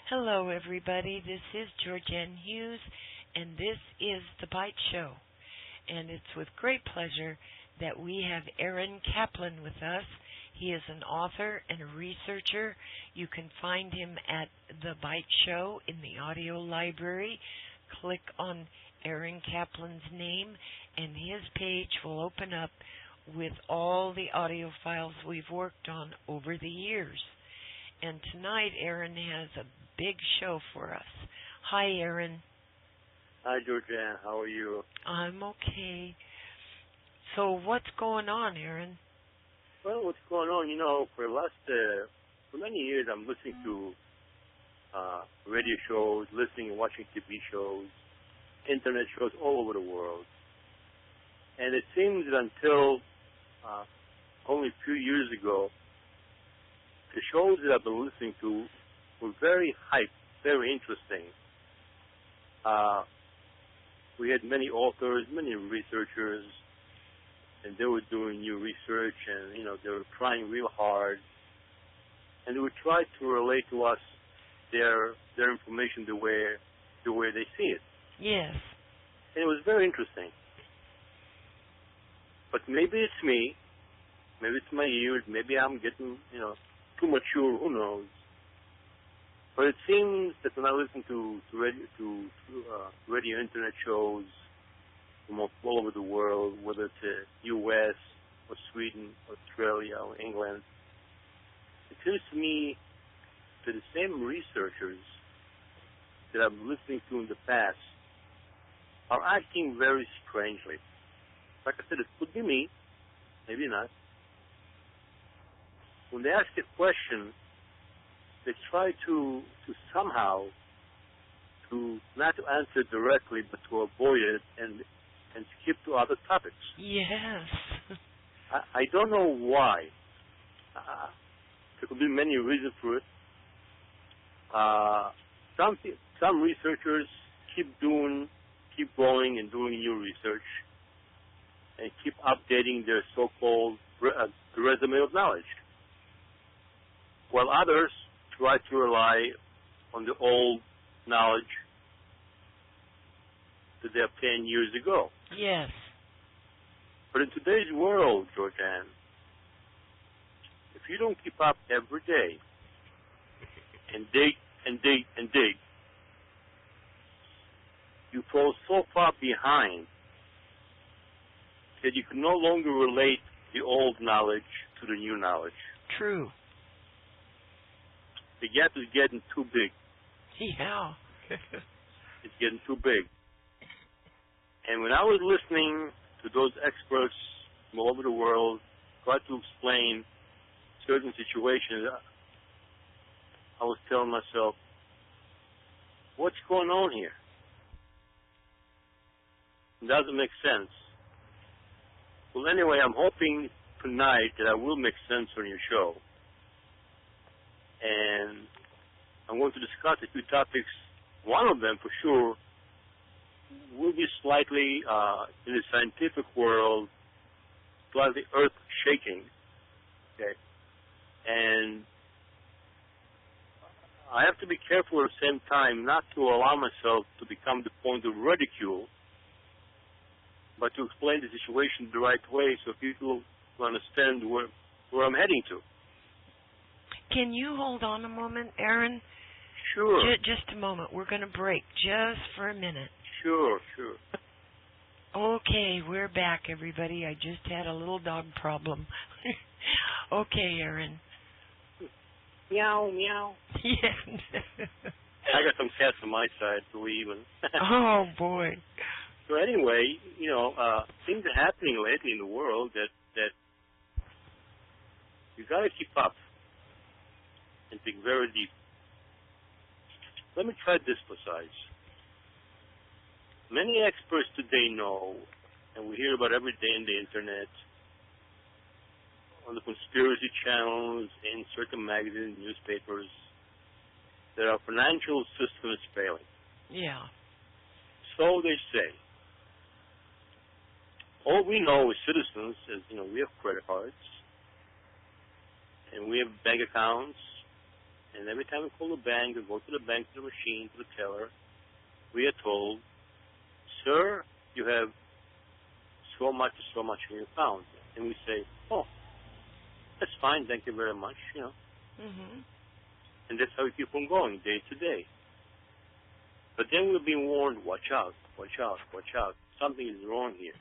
Hello, everybody. This is Georgianne Hughes, and this is the Byte Show. And it's with great pleasure that we have Aaron Kaplan with us. He is an author and a researcher. You can find him at the Byte Show in the audio library. Click on Aaron Kaplan's name, and his page will open up with all the audio files we've worked on over the years. And tonight, Aaron has a big show for us. Hi, Aaron. Hi, Georgianne. How are you? I'm okay. So what's going on, Aaron? Well, what's going on? For many years, I'm listening to radio shows, listening and watching TV shows, internet shows all over the world. And it seems that until only a few years ago, the shows that I've been listening to were very hyped, very interesting. We had many authors, many researchers, and they were doing new research, and they were trying real hard, and they would try to relate to us their information the way they see it. Yes. And it was very interesting. But maybe it's me, maybe it's my years, maybe I'm getting too mature, who knows? But it seems that when I listen to radio internet shows from all over the world, whether it's the U.S. or Sweden, Australia or England, it seems to me that the same researchers that I'm listening to in the past are acting very strangely. Like I said, it could be me, maybe not. When they ask a question, they try to somehow to not to answer directly, but to avoid it and skip to other topics. Yes. I don't know why. There could be many reasons for it. Some researchers keep going and doing new research and keep updating their so-called resume of knowledge, while others try to rely on the old knowledge that they obtained years ago. Yes. But in today's world, Georgianne, if you don't keep up every day and dig and dig and dig, you fall so far behind that you can no longer relate the old knowledge to the new knowledge. True. The gap is getting too big. Yeah. It's getting too big. And when I was listening to those experts from all over the world try to explain certain situations, I was telling myself, what's going on here? It doesn't make sense. Well, anyway, I'm hoping tonight that I will make sense on your show. And I'm going to discuss a few topics. One of them, for sure, will be slightly, in the scientific world, slightly earth-shaking. Okay? And I have to be careful at the same time not to allow myself to become the point of ridicule, but to explain the situation the right way so people will understand where I'm heading to. Can you hold on a moment, Aaron? Sure. Just a moment. We're going to break just for a minute. Sure. Okay, we're back, everybody. I just had a little dog problem. Okay, Aaron. Meow, meow. Yes. I got some cats on my side, believe me. Oh, boy. So anyway, things are happening lately in the world that you got to keep up and think very deep. Let me try this precise. Many experts today know, and we hear about every day on the internet, on the conspiracy channels, in certain magazines, newspapers, that our financial system is failing. Yeah. So they say. All we know as citizens is, we have credit cards, and we have bank accounts, And every time we call the bank, we go to the bank, to the machine, to the teller, we are told, sir, you have so much in your account. And we say, oh, that's fine, thank you very much, Mm-hmm. And that's how we keep on going, day to day. But then we're being warned, watch out. Something is wrong here.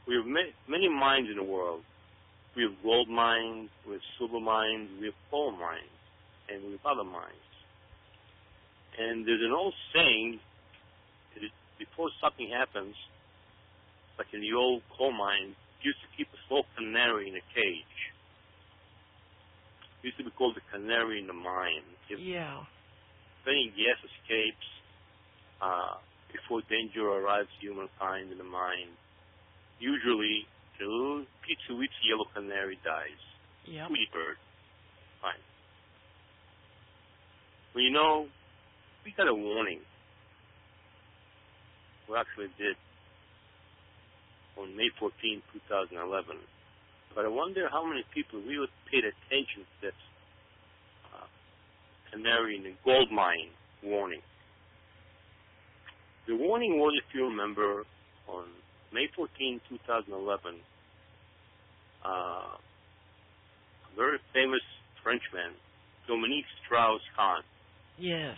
We have many mines in the world. We have gold mines, we have silver mines, we have coal mines, and we have other mines. And there's an old saying, that before something happens, like in the old coal mine, used to keep a small canary in a cage. It used to be called the canary in the mine. If any gas escapes before danger arrives to humankind in the mine, usually the little pitsy yellow canary dies. Yep. Sweet bird. Fine. Well, we got a warning. We actually did on May 14, 2011. But I wonder how many people really paid attention to this canary in the gold mine warning. The warning was, if you remember, on May 14, 2011, a very famous Frenchman, Dominique Strauss-Kahn, Yes.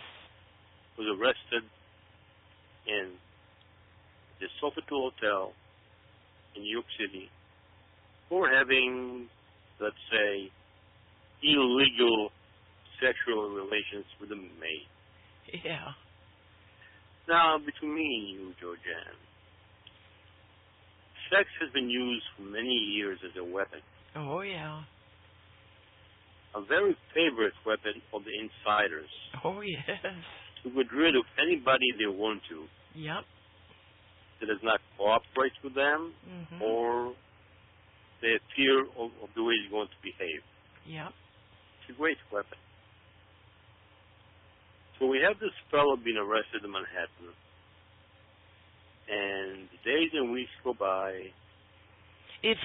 was arrested in the Sofitel Hotel in New York City for having, let's say, illegal sexual relations with a maid. Yeah. Now, between me and you, Georgianne, sex has been used for many years as a weapon. Oh, yeah. A very favorite weapon of the insiders. Oh, yes. To get rid of anybody they want to. Yep. That does not cooperate with them, Mm-hmm. or they have fear of the way they're going to behave. Yep. It's a great weapon. So we have this fellow being arrested in Manhattan, and the days and weeks go by. If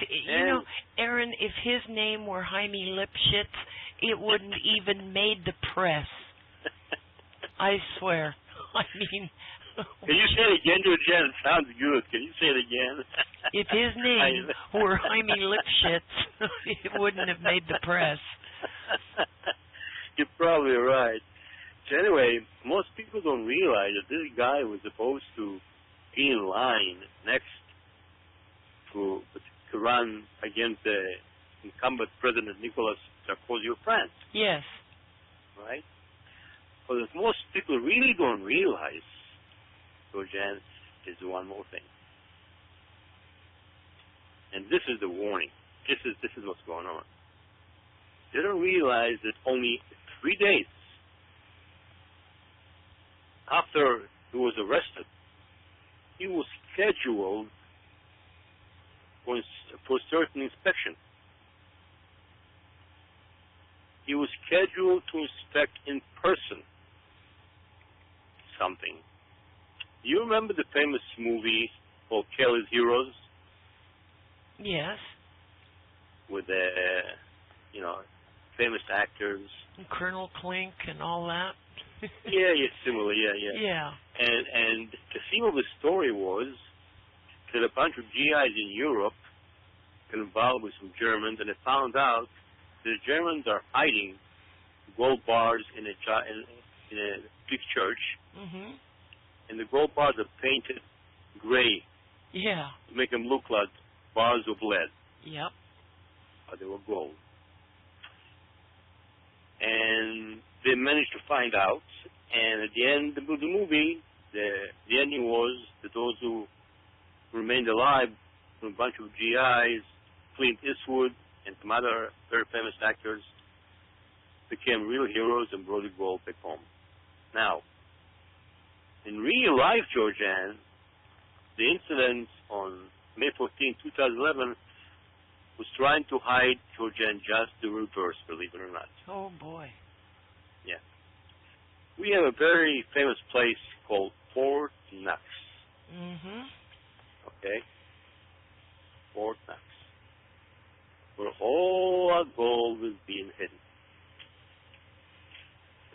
Aaron, if his name were Jaime Lipschitz, it wouldn't even made the press. I swear. I mean. Can you say it again, Georgianne? It sounds good. Can you say it again? If his name were Jaime Lipschitz, it wouldn't have made the press. You're probably right. So anyway, most people don't realize that this guy was supposed to be in line next to run against the incumbent President Nicolas Sarkozy of France. Yes. Right? But what most people really don't realize, Georgianne, is one more thing. And this is the warning. This is what's going on. They don't realize that only 3 days after he was arrested, he was scheduled for a certain inspection. He was scheduled to inspect in person something. Do you remember the famous movie called Kelly's Heroes? Yes. With the, famous actors. And Colonel Klink and all that. Yeah, similar, yeah. Yeah. And the theme of the story was that a bunch of GIs in Europe got involved with some Germans, and they found out that the Germans are hiding gold bars in a big church, Mm-hmm. and the gold bars are painted gray. Yeah. To make them look like bars of lead. Yep. But they were gold. And they managed to find out, and at the end of the movie, the ending was that those who remained alive, from a bunch of GIs, Clint Eastwood, and some other very famous actors, became real heroes and brought the gold back home. Now, in real life, Georgianne, the incident on May 14, 2011, was trying to hide, Georgianne, just the reverse, believe it or not. Oh, boy. Yeah. We have a very famous place called Fort Knox. Mm-hmm. Okay? Fort Knox. all our gold was being hidden.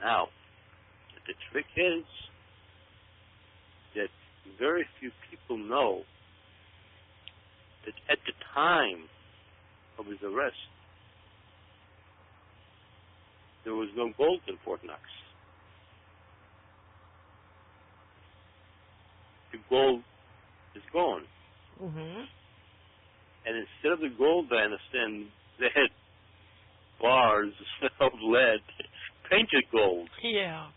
Now, the trick is that very few people know that at the time of his arrest, there was no gold in Fort Knox. The gold is gone. Mm-hmm. And instead of the gold, I understand, they had bars of lead painted gold. Yeah.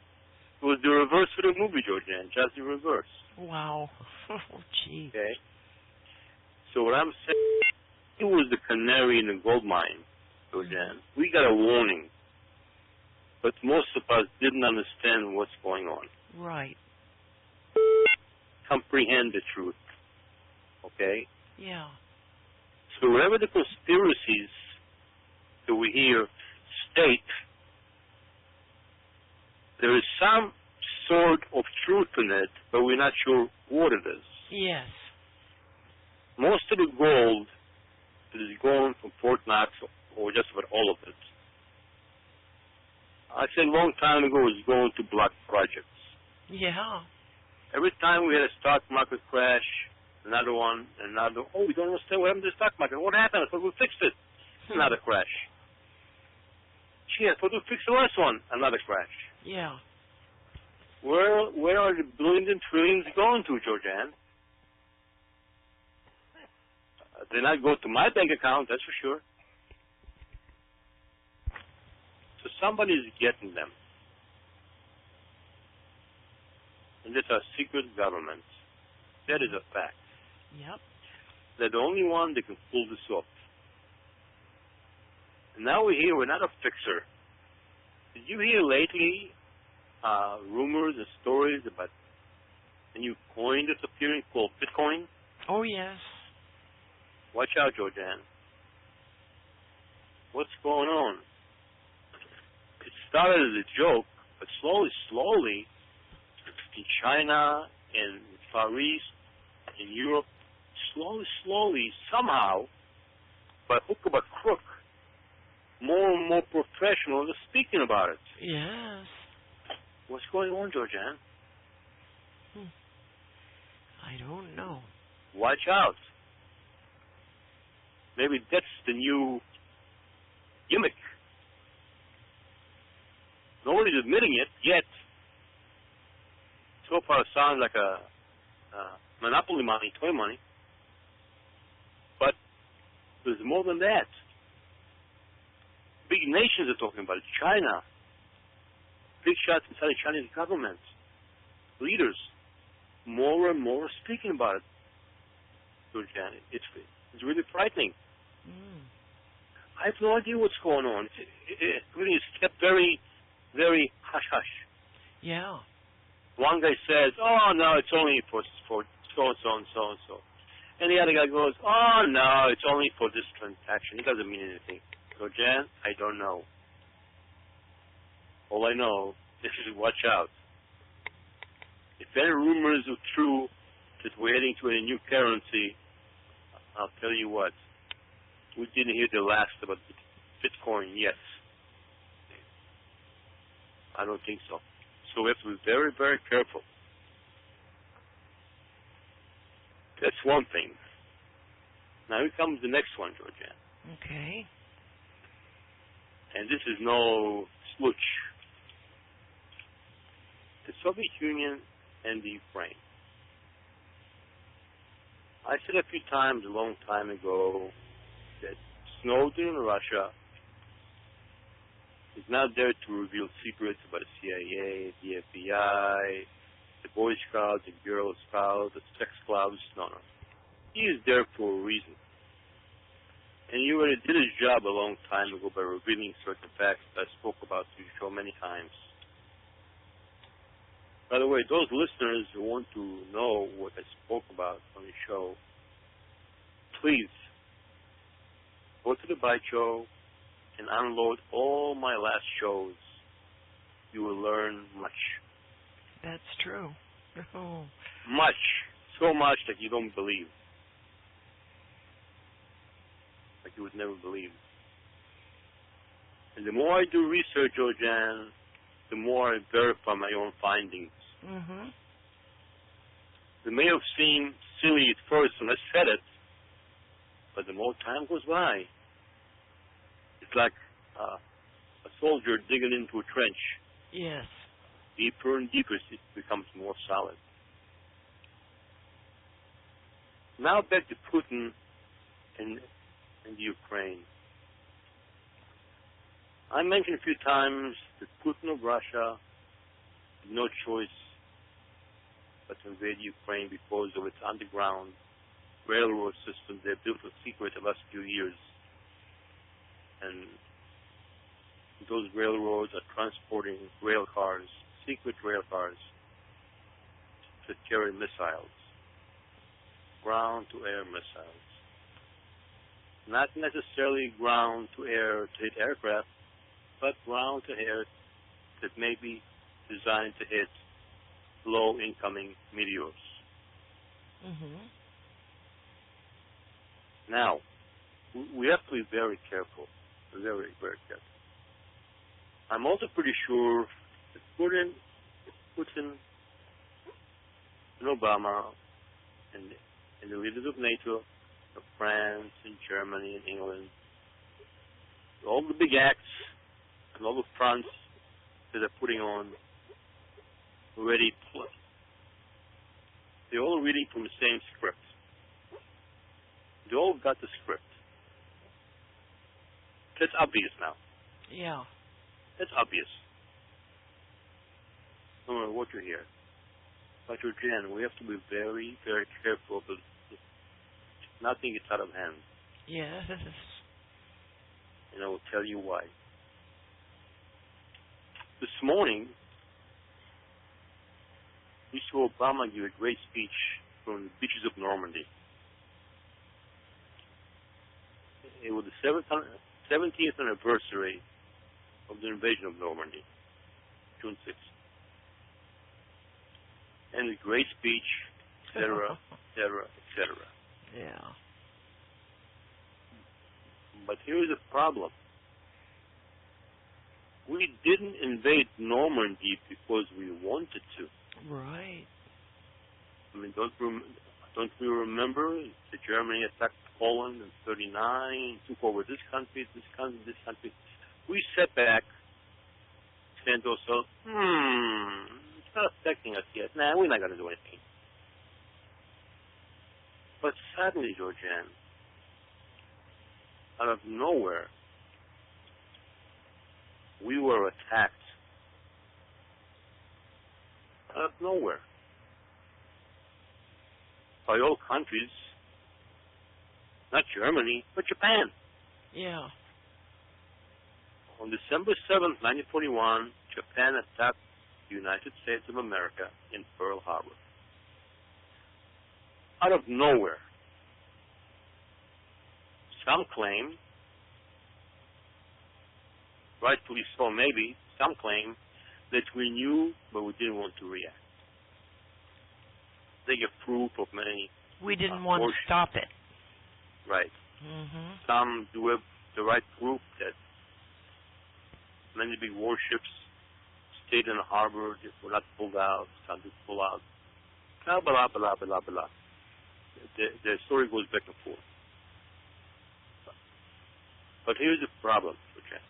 It was the reverse of the movie, Georgianne, just the reverse. Wow. Oh, gee. Okay? So what I'm saying, it was the canary in the gold mine, Georgianne. We got a warning. But most of us didn't understand what's going on. Right. Comprehend the truth. Okay? Yeah. So whatever the conspiracies that we hear state, there is some sort of truth in it, but we're not sure what it is. Yes. Most of the gold that is going from Fort Knox, or just about all of it, I said a long time ago, is going to block projects. Yeah. Every time we had a stock market crash, another one, another. Oh, we don't understand what happened to the stock market. What happened? I thought we fixed it. Another crash. Gee, I thought we fixed the last one. Another crash. Yeah. Where are the billions and trillions going to, Georgianne? They're not going to my bank account, that's for sure. So somebody's getting them. And it's our secret government. That is a fact. Yep. They're the only one that can pull this off. And now we hear we're not a fixer. Did you hear lately rumors and stories about a new coin that's appearing called Bitcoin? Oh, yes. Watch out, Georgianne. What's going on? It started as a joke, but slowly, in China, in the Far East, in Europe, slowly, somehow, by hook or by crook, more and more professionals are speaking about it. Yes. What's going on, Georgianne? I don't know. Watch out. Maybe that's the new gimmick. Nobody's admitting it yet. So far, it sounds like a monopoly money, toy money. But there's more than that. Big nations are talking about it. China. Big shots inside the Chinese government. Leaders. More and more are speaking about it. Georgianne, it's really frightening. I have no idea what's going on. Everything is kept very, very hush-hush. Yeah. One guy says, oh, no, it's only for so-and-so and so-and-so. And the other guy goes, oh, no, it's only for this transaction. It doesn't mean anything. So, Jan, I don't know. All I know is watch out. If any rumors are true that we're heading to a new currency, I'll tell you what. We didn't hear the last about Bitcoin yet. I don't think so. So we have to be very, very careful. That's one thing. Now here comes the next one, Georgianne. Okay. And this is no slooch. The Soviet Union and the Ukraine. I said a few times a long time ago that Snowden in Russia is not there to reveal secrets about the CIA, the FBI, the Boy Scouts, the Girl Scouts, the sex clubs. No. He is there for a reason. And he already did his job a long time ago by revealing certain facts that I spoke about to you so many times. By the way, those listeners who want to know what I spoke about on the show, please go to the Byte Show and unload all my last shows. You will learn much. That's true. Oh. Much. So much that you don't believe. Like you would never believe. And the more I do research, Georgianne, the more I verify my own findings. Mm-hmm. It may have seemed silly at first when I said it, but the more time goes by, it's like a soldier digging into a trench. Yes. Deeper and deeper, it becomes more solid. Now back to Putin and the Ukraine. I mentioned a few times that Putin of Russia had no choice but to invade Ukraine because of its underground railroad system they built in secret the last few years. And those railroads are transporting rail cars, secret rail cars, to carry missiles, ground-to-air missiles. Not necessarily ground-to-air to hit aircraft, but ground-to-air that may be designed to hit low incoming meteors. Mm-hmm. Now, we have to be very careful, very, very careful. I'm also pretty sure that Putin and Obama and the leaders of NATO, of France and Germany and England, all the big acts and all the fronts that they're putting on already, they're all reading from the same script. They all got the script. That's obvious now. Yeah. That's obvious. No matter what you hear. But again, we have to be very, very careful that nothing gets out of hand. Yes. And I will tell you why. This morning, we saw Obama give a great speech from the beaches of Normandy. It was the 17th anniversary of the invasion of Normandy, June 6th. And a great speech, etc., etc., etc. Yeah. But here's the problem. We didn't invade Normandy because we wanted to. Right. I mean, don't we remember that Germany attacked Poland in 1939, took over this country, this country, this country. We sat back, saying to ourselves, it's not affecting us yet. Nah, we're not going to do anything. But suddenly, Georgianne, out of nowhere, we were attacked. Out of nowhere. By all countries, not Germany, but Japan. Yeah. On December 7th, 1941, Japan attacked the United States of America in Pearl Harbor. Out of nowhere. Some claim, rightfully so maybe, some claim that we knew but we didn't want to react. They give proof of many. We didn't want to stop it. Right. Mm-hmm. Some do have the right proof that many big warships stayed in the harbor, that were not pulled out, some did pull out. Blah, blah, blah, blah, blah. The story goes back and forth. But here's the problem, okay?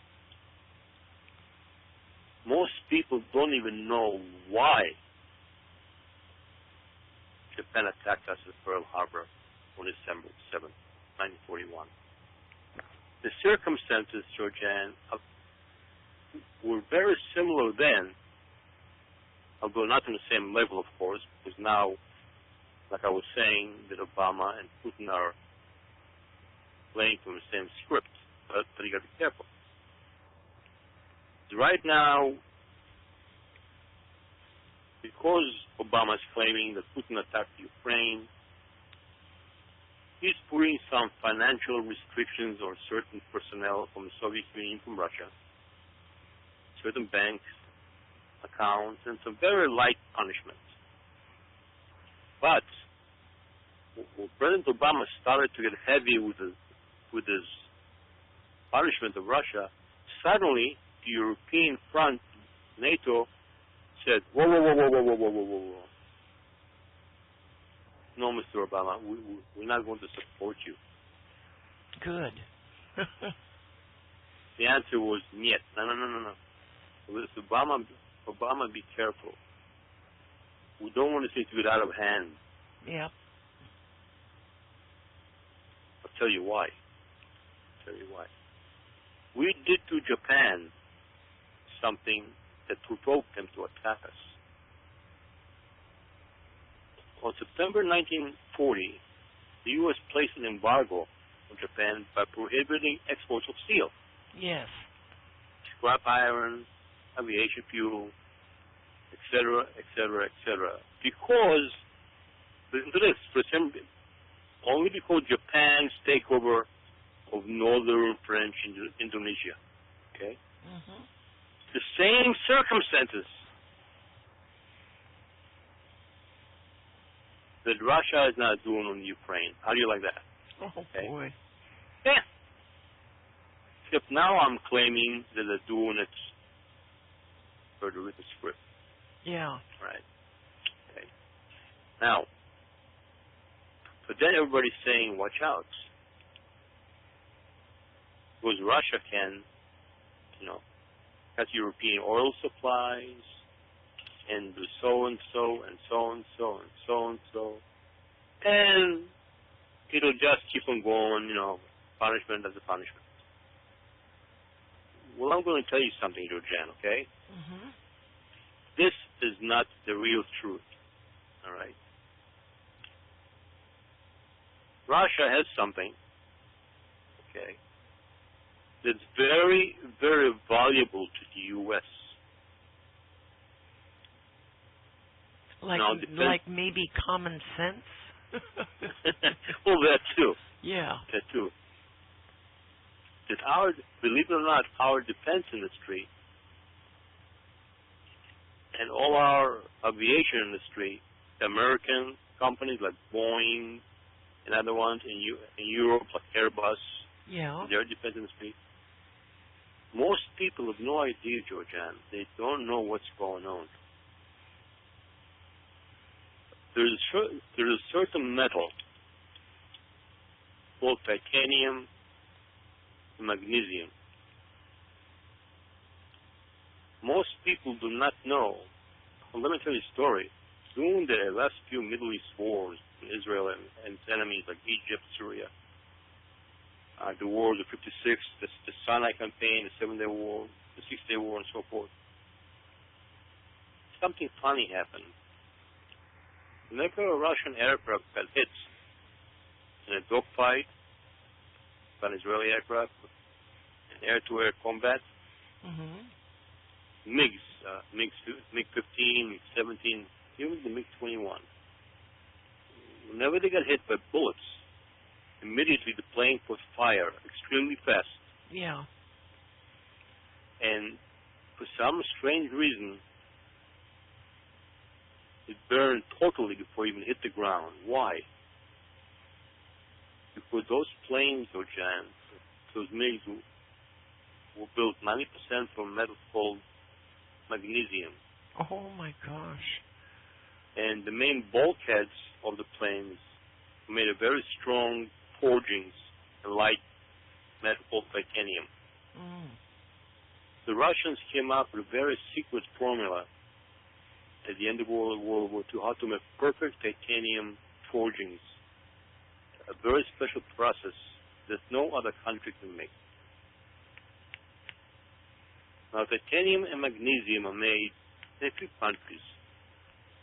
Most people don't even know why Japan attacked us at Pearl Harbor on December 7th, 1941. The circumstances, Georgianne, were very similar then, although not on the same level, of course, because now, like I was saying, that Obama and Putin are playing from the same script. But you got to be careful. Right now, because Obama is claiming that Putin attacked Ukraine, he's putting some financial restrictions on certain personnel from the Soviet Union, from Russia, certain banks, accounts, and some very light punishments. But when President Obama started to get heavy with his punishment of Russia, suddenly, the European front, NATO, said, whoa, whoa, whoa, whoa, whoa, whoa, whoa, whoa, whoa, whoa. No, Mr. Obama, we're not going to support you. Good. The answer was, niet. No, no, no, no, no. Mr. Obama, be careful. We don't want this thing to get out of hand. Yeah. I'll tell you why. We did to Japan something that provoked them to attack us. On September 1940, the U.S. placed an embargo on Japan by prohibiting exports of steel. Yes. Scrap iron, aviation fuel, etc., etc., etc. Because, listen to this, only because Japan's takeover of northern French Indonesia. Okay? Mm-hmm. The same circumstances that Russia is not doing on Ukraine. How do you like that? Oh, okay? boy. Yeah. Except now I'm claiming that they're doing it for the written script. Yeah. Right. Okay. Now, but then everybody's saying, watch out. Because Russia can, has European oil supplies, and do so and so and so and so and so and so. And it'll just keep on going, punishment after punishment. Well, I'm going to tell you something, Georgianne, okay? Mm-hmm. This is not the real truth, all right? Russia has something, okay, that's very, very valuable to the U.S. Like maybe common sense? Well, that too. Yeah. That too. That believe it or not, our defense industry and all our aviation industry, the American companies like Boeing and other ones in Europe, like Airbus, yeah, their defense industry, most people have no idea, Georgianne. They don't know what's going on. There's a certain metal called titanium and magnesium. Most people do not know. Well, let me tell you a story. During the last few Middle East wars, Israel and its enemies like Egypt, Syria, the wars of '56, the Sinai campaign, the 7-Day War, the 6-Day War, and so forth, something funny happened. Whenever a Russian aircraft got hit in a dogfight by an Israeli aircraft, in air-to-air combat, mm-hmm. MiG-15, MiG-17, even the MiG-21, whenever they got hit by bullets, immediately the plane would fire extremely fast. Yeah. And for some strange reason, it burned totally before it even hit the ground. Why? Because those planes, those MiGs, were built 90% from metal called magnesium. Oh my gosh. And the main bulkheads of the planes were made of very strong forgings and light metal called titanium. Mm. The Russians came up with a very secret formula at the end of World War II, how to make perfect titanium forgings. A very special process that no other country can make. Now, titanium and magnesium are made in a few countries.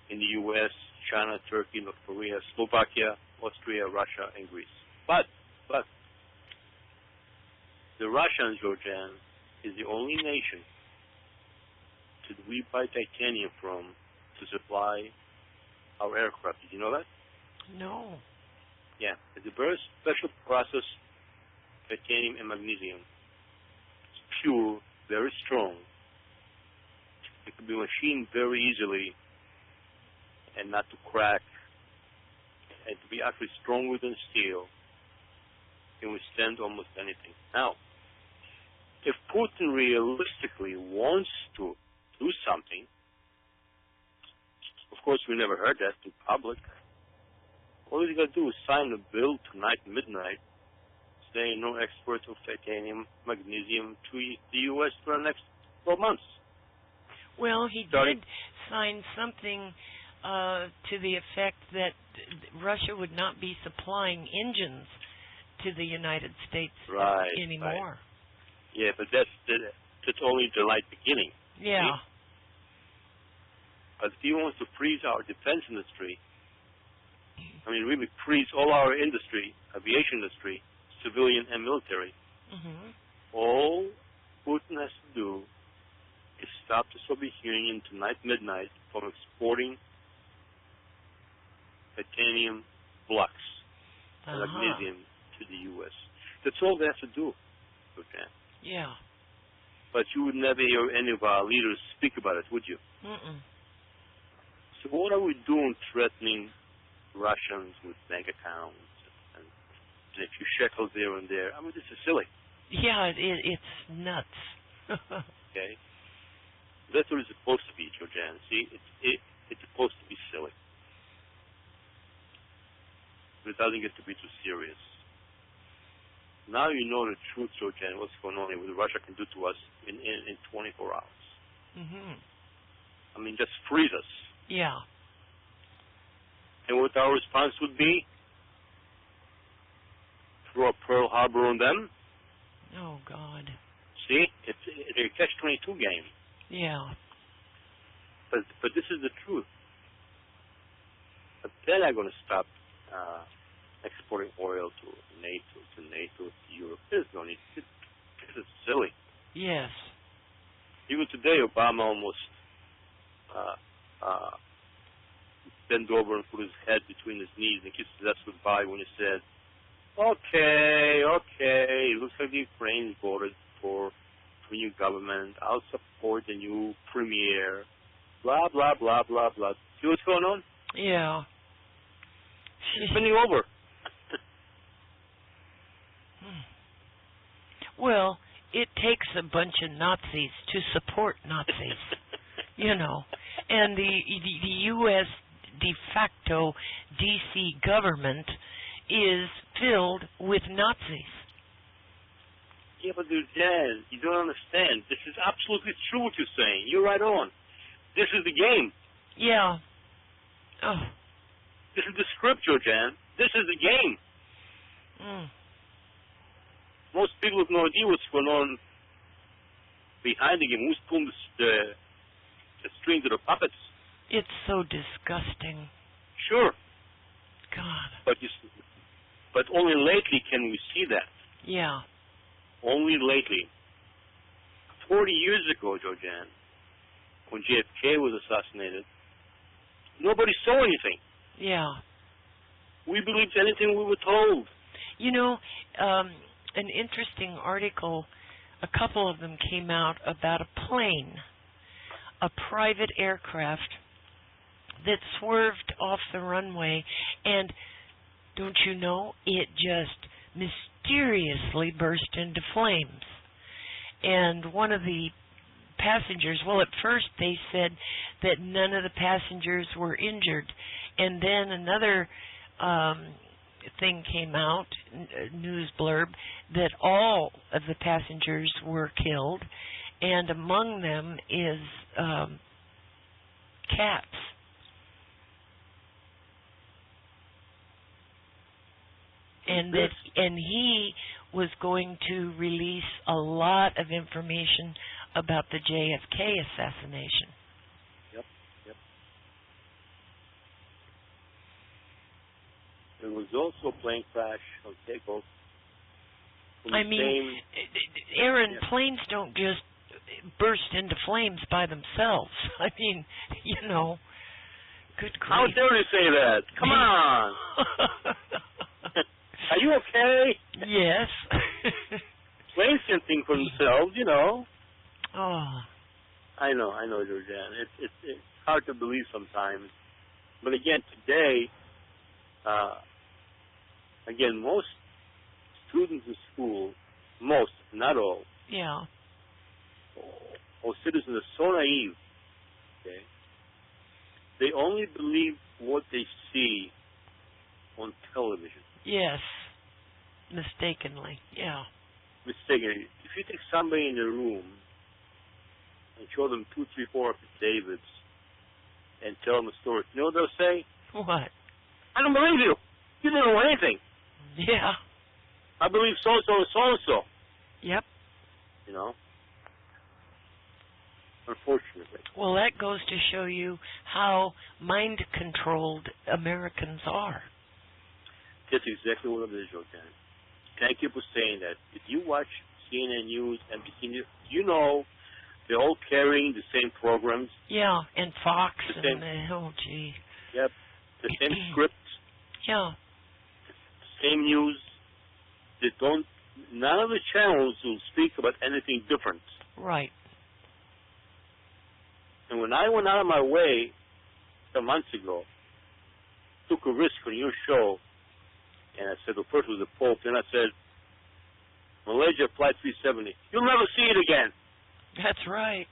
In the U.S., China, Turkey, North Korea, Slovakia, Austria, Russia, and Greece. But the Russians, Georgianne, is the only nation that we buy titanium from to supply our aircraft. Did you know that? No. Yeah. It's a very special process, titanium and magnesium. It's pure, very strong. It can be machined very easily and not to crack, and to be actually stronger than steel, can withstand almost anything. Now, if Putin realistically wants to do something, of course we never heard that in public, all he's got to do is sign a bill tonight midnight saying no export of titanium, magnesium to the U.S. for the next 12 months. Well, he did sign something to the effect that Russia would not be supplying engines to the United States anymore. Right. Yeah, but that's only the light beginning. Yeah. See? But if he wants to freeze our defense industry, I mean, really freeze all our industry, aviation industry, civilian and military, all Putin has to do is stop the Soviet Union tonight midnight from exporting titanium blocks and magnesium to the U.S. That's all they have to do. Okay. Yeah. But you would never hear any of our leaders speak about it, would you? So what are we doing threatening Russians with bank accounts and a few shekels here and there? I mean, this is silly. Yeah, it's nuts. Okay? That's what it's supposed to be, Georgiana. See, it's supposed to be silly. But it doesn't get to be too serious. Now you know the truth, Georgiana, what's going on here, what Russia can do to us in 24 hours. I mean, just freeze us. Yeah. And what our response would be? Throw a Pearl Harbor on them? Oh, God. See? It's a catch-22 game. Yeah. But this is the truth. But then I'm going to stop exporting oil to NATO, to Europe. There's no need. This is silly. Yes. Even today, Obama almost bent over and put his head between his knees and kissed his ass goodbye when he said, okay, looks like the Ukraine voted for a new government. I'll support the new premier. Blah, blah, blah, blah, blah. See what's going on? Yeah. She's bending over. Well, it takes a bunch of Nazis to support Nazis, you know. And the U.S. de facto D.C. government is filled with Nazis. Yeah, but Jan, you don't understand. This is absolutely true what you're saying. You're right on. This is the game. Yeah. Oh. This is the script, Jan. This is the game. Most people have no idea what's going on behind the game. Who's pulling the strings of the puppets? It's so disgusting. Sure. God. But only lately can we see that. Yeah. Only lately. 40 years ago, Jan, when JFK was assassinated, nobody saw anything. Yeah. We believed anything we were told. You know, an interesting article, a couple of them came out about a plane, a private aircraft that swerved off the runway, and don't you know, it just mysteriously burst into flames. And one of the passengers, well, at first they said that none of the passengers were injured, and then another thing came out, news blurb, that all of the passengers were killed, and among them is cats. And he was going to release a lot of information about the JFK assassination. Yep. There was also a plane crash on takeoff. I mean, Aaron, planes don't just burst into flames by themselves. I mean, you know, good grief. How dare you say that? Come on. Are you okay? Yes. Planes can think for themselves, you know. Oh. I know, Georgiana. It's hard to believe sometimes. But again, today, Yeah. most, not all, our citizens are so naive. Okay, they only believe what they see on television. Yes. Mistakenly. Yeah. Mistakenly. If you take somebody in a room and show them 2, 3, 4 affidavits and tell them a story, you know what they'll say? What? I don't believe you. You don't know anything. Yeah. I believe so-and-so and so-and-so. Yep. You know? Unfortunately. Well, that goes to show you how mind-controlled Americans are. That's exactly what it is, Jordan. Thank you for saying that. If you watch CNN News, NBC News, you know they're all carrying the same programs. Yeah, and Fox the same, oh, gee. Yep. The same scripts. Yeah. The same news. They don't. None of the channels will speak about anything different. Right. And when I went out of my way some months ago, took a risk on your show, and I said, the first was the Pope, then I said, Malaysia Flight 370. You'll never see it again. That's right.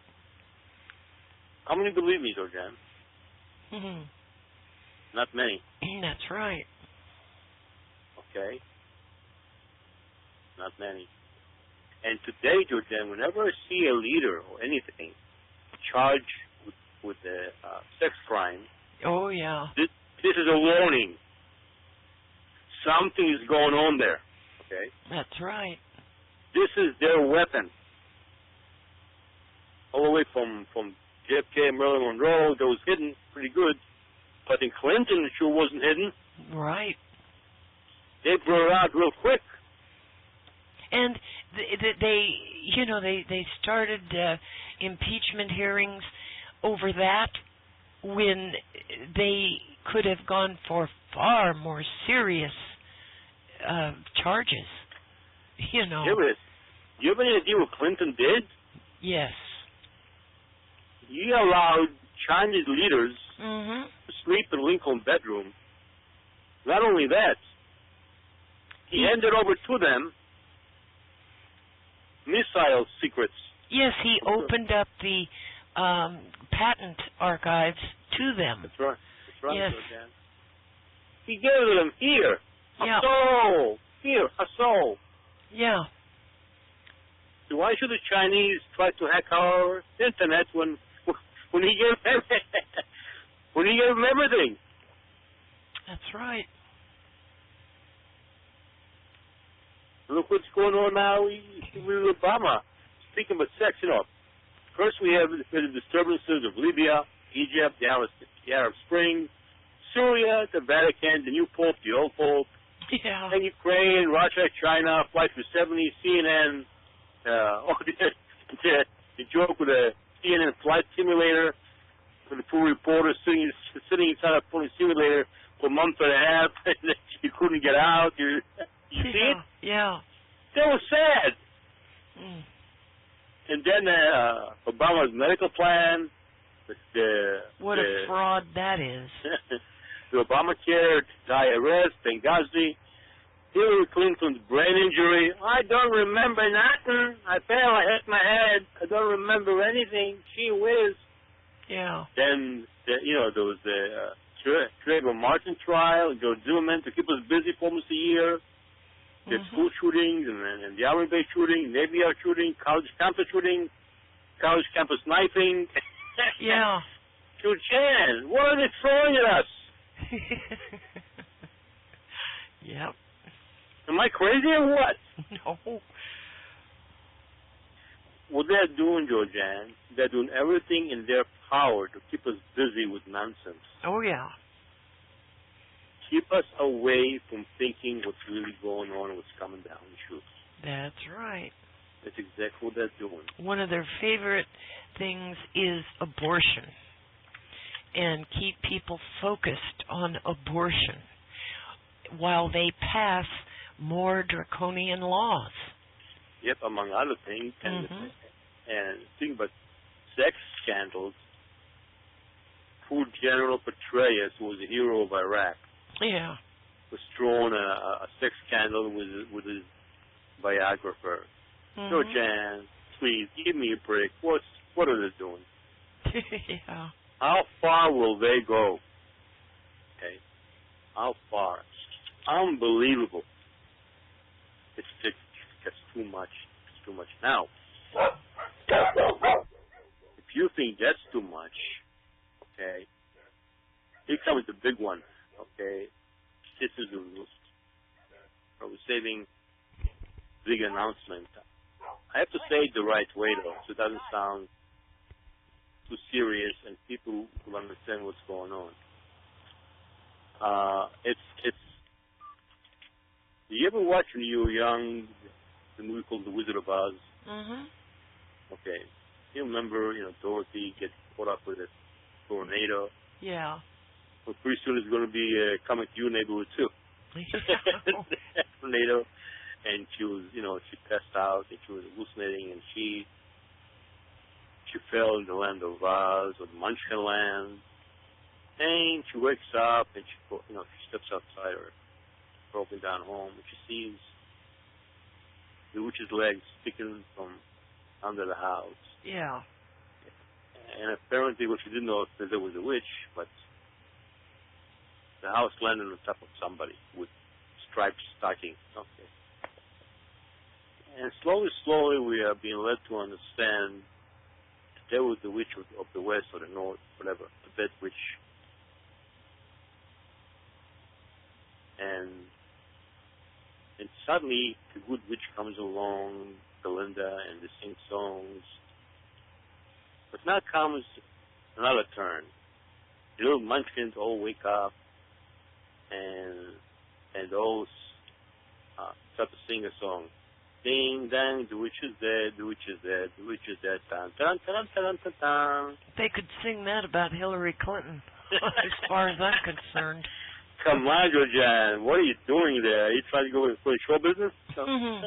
How many believe me, Jordan? Mm-hmm. Not many. That's right. Okay? Not many. And today, Jordan, whenever I see a leader or anything charged with a sex crime, oh, yeah. This is a warning. Something is going on there. Okay? That's right. This is their weapon. All the way from JFK and Marilyn Monroe, that was hidden pretty good. But in Clinton, it sure wasn't hidden. Right. They brought it out real quick. And they started impeachment hearings over that when they could have gone for far more serious charges. You know. Do you have any idea what Clinton did? Yes. He allowed Chinese leaders Mm-hmm. to sleep in Lincoln bedroom. Not only that, he handed over to them missile secrets. Yes, he opened up the patent archives to them. That's right. That's right. Yes. Dan. He gave them here. Yeah. Hasso. Here, Hasso. Yeah. So why should the Chinese try to hack our internet when he gave them when he gave them everything? That's right. Look what's going on now with Obama. Speaking about sex, first we have the disturbances of Libya, Egypt, the Arab Spring, Syria, the Vatican, the new Pope, the old Pope, Yeah. and Ukraine, Russia, China, Flight 370, CNN, the joke with the CNN flight simulator, with the poor reporter sitting inside a flight simulator for a month and a half, and you couldn't get out. You see it? Yeah. That was sad. Mm. And then Obama's medical plan, What a fraud that is. the Obamacare, IRS, Benghazi, Hillary Clinton's brain injury. I don't remember nothing. I fell, I hit my head. I don't remember anything. Gee whiz. Yeah. Then, there was the Trayvon Martin trial, George Zimmerman to keep us busy for almost a year. The school shootings and the Army base shooting, Navy Yard shooting, college campus shooting, college campus knifing. Yeah. Chan, what are they throwing at us? Yep. Am I crazy or what? No. What they're doing, Georgianne, they're doing everything in their power to keep us busy with nonsense. Oh, yeah. Keep us away from thinking what's really going on and what's coming down the chute. That's right. That's exactly what they're doing. One of their favorite things is abortion, and keep people focused on abortion while they pass more draconian laws. Yep, among other things. And think about sex scandals. Poor General Petraeus, who was a hero of Iraq, Yeah. was thrown a sex scandal with his biographer. Georgianne, please give me a break. What are they doing? Yeah. How far will they go? Okay. How far? Unbelievable. It's just too much. It's too much. Now, if you think that's too much, okay, here comes the big one, okay. This is I was saving big announcement. I have to say it the right way, though, so it doesn't sound too serious and people will understand what's going on. It's. Do you ever watch when you were young the movie called The Wizard of Oz? Mhm. Okay. You remember, Dorothy gets caught up with a tornado. Yeah. Well, pretty soon it's going to be coming to your neighborhood too. Tornado, and she was, she passed out and she was hallucinating, and she fell in the land of Oz or the Munchkin land, and she wakes up and she steps outside her broken down home, and she sees the witch's legs sticking from under the house. Yeah. And apparently, what she didn't know is that there was a witch, but the house landed on top of somebody with striped stockings. Okay. And slowly, we are being led to understand that there was the witch of the west or the north, whatever, the bad witch. And suddenly, the good witch comes along, Belinda, and they sing songs. But now comes another turn. The little munchkins all wake up and all start to sing a song. Ding dang, the witch is dead, the witch is dead, the witch is dead. Dun, dun, dun, dun, dun, dun. They could sing that about Hillary Clinton, as far as I'm concerned. Come on, Georgianne, what are you doing there? Are you trying to go for show business? Mm-hmm.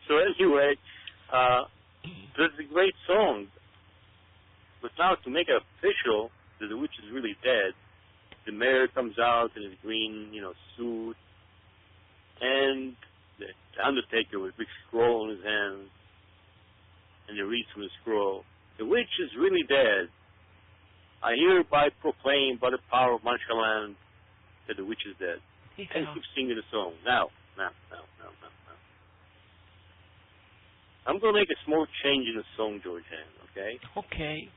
So anyway, that's a great song. But now to make it official that the witch is really dead, the mayor comes out in his green, suit, and the undertaker with a big scroll in his hand, and he reads from the scroll, "The witch is really dead. I hereby proclaim by the power of Munchkinland that the witch is dead." Yeah. And he keeps singing the song. Now. I'm going to make a small change in the song, Georgianne, okay? Okay.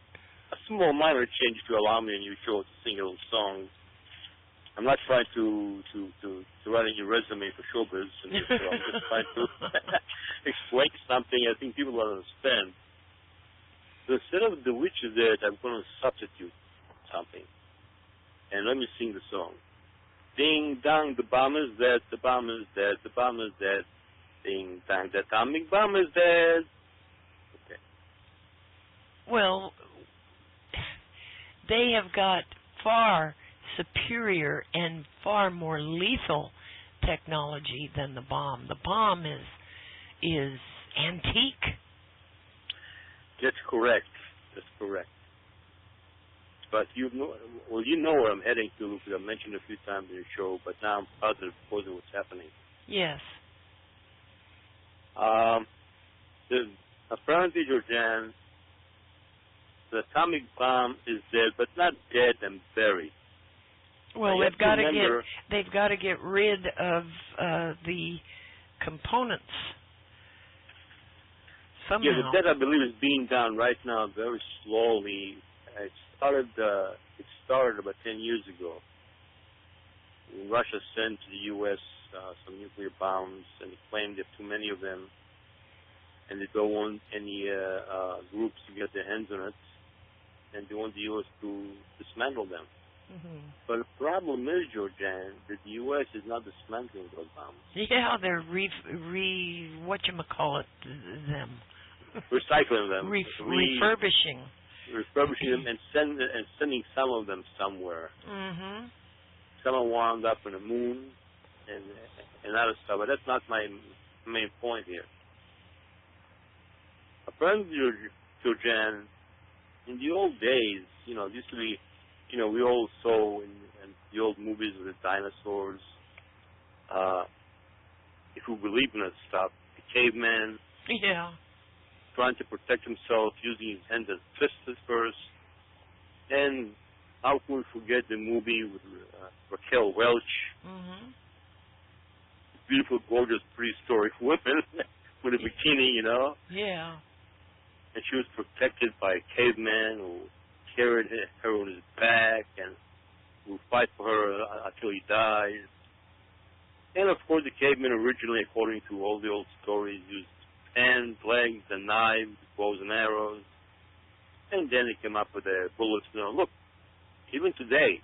A small minor change to allow me and you show to sing a little song. I'm not trying to write in your resume for showbiz. I'm just trying to explain something I think people will understand. So instead of the witch is dead, I'm going to substitute something. And let me sing the song. Ding dong, the bomb is dead, the bomb is dead, the bomb is dead. Ding dong, the atomic bomb is dead. Okay. Well, they have got far superior and far more lethal technology than the bomb. The bomb is antique. That's correct. That's correct. But you know where I'm heading to, because I mentioned a few times in the show, but now I'm positive because of what's happening. Yes. Apparently, Georgianne, the atomic bomb is dead, but not dead and buried. Well, they've got to get rid of the components somehow. Yeah, that I believe is being done right now very slowly. It started about 10 years ago. When Russia sent to the U.S. Some nuclear bombs, and they claimed there are too many of them, and they don't want any groups to get their hands on it, and they want the U.S. to dismantle them. Mm-hmm. But the problem is, Georgianne, that the U.S. is not dismantling those bombs. Yeah, they're whatchamacallit them. Recycling them. Refurbishing. Refurbishing them and sending some of them somewhere. Mm-hmm. Some are wound up on the moon and other stuff, but that's not my main point here. Apparently, Georgianne, in the old days, used to be, we all saw in the old movies with the dinosaurs, if we believe in that stuff, the caveman, yeah, trying to protect himself using his hands as fists first. And how can we forget the movie with Raquel Welch? Mhm. Beautiful, gorgeous, prehistoric woman with a bikini, you know. Yeah. And she was protected by a caveman who carried her on his back and would fight for her until he died. And of course, the caveman originally, according to all the old stories, used hands, legs, and knives, bows and arrows. And then he came up with the bullets. You know, look, even today,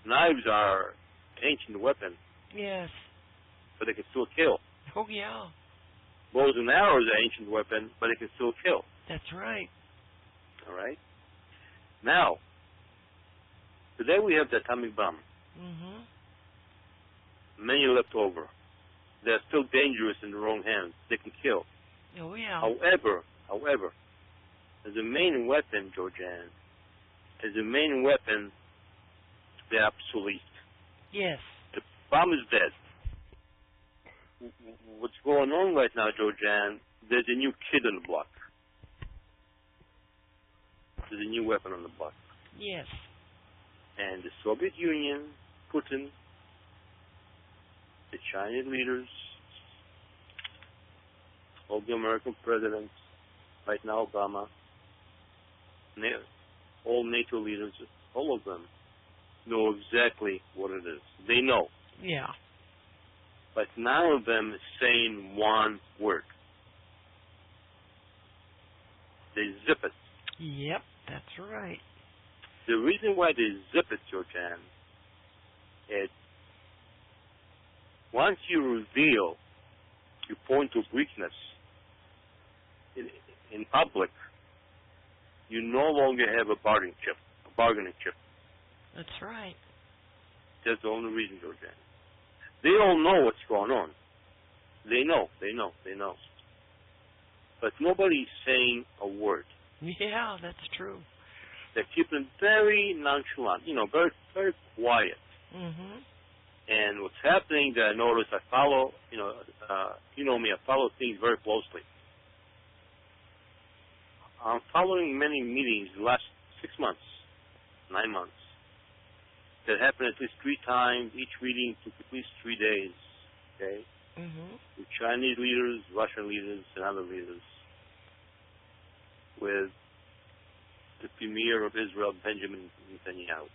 knives are ancient weapons, Yes. but they can still kill. Oh yeah. Bows and arrows are ancient weapons, but they can still kill. That's right. All right? Now, today we have the atomic bomb. Mhm. Many left over. They're still dangerous in the wrong hands. They can kill. Oh yeah. However, as a main weapon, Georgianne, as a main weapon, they're obsolete. Yes. The bomb is dead. What's going on right now, Georgianne, there's a new kid on the block. There's a new weapon on the block. Yes. And the Soviet Union, Putin, the Chinese leaders, all the American presidents, right now Obama, all NATO leaders, all of them know exactly what it is. They know. Yeah. But none of them is saying one word. They zip it. Yep. That's right. The reason why they zip it, Georgianne, is once you reveal your point of weakness in public, you no longer have a bargaining chip. That's right. That's the only reason, Georgianne. They all know what's going on. They know. But nobody's saying a word. Yeah, that's true. They're keeping very nonchalant, very, very quiet. Mhm. And what's happening that I notice, I follow, you know me, I follow things very closely. I'm following many meetings the last 6 months, 9 months, that happened at least 3 times. Each meeting took at least 3 days, okay? Mhm. With Chinese leaders, Russian leaders, and other leaders. With the Premier of Israel, Benjamin Netanyahu.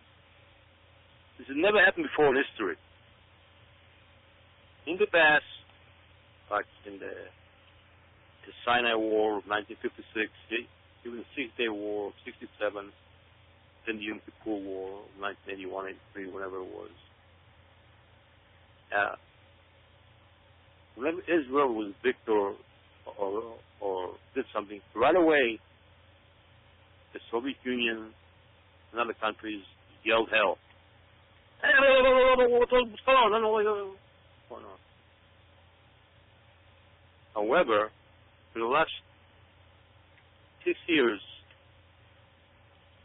This has never happened before in history. In the past, like in the Sinai War of 1956, even the Six-Day War of 67, then the Yom Kippur War of 1981, 83, whatever it was. Whenever Israel was victor or did something, right away, the Soviet Union and other countries yelled hell. What's going on? However, for the last 6 years,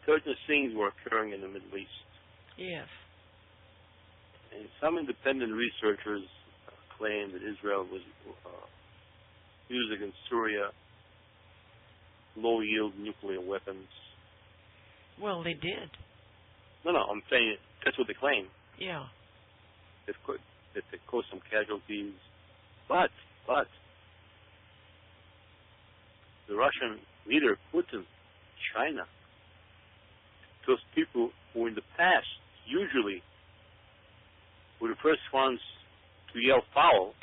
certain things were occurring in the Middle East. Yes. And some independent researchers claim that Israel was using in Syria low-yield nuclear weapons. Well, they did. No, I'm saying that's what they claim. Yeah. That they caused some casualties. But the Russian leader, Putin, China, those people who in the past usually were the first ones to yell foul,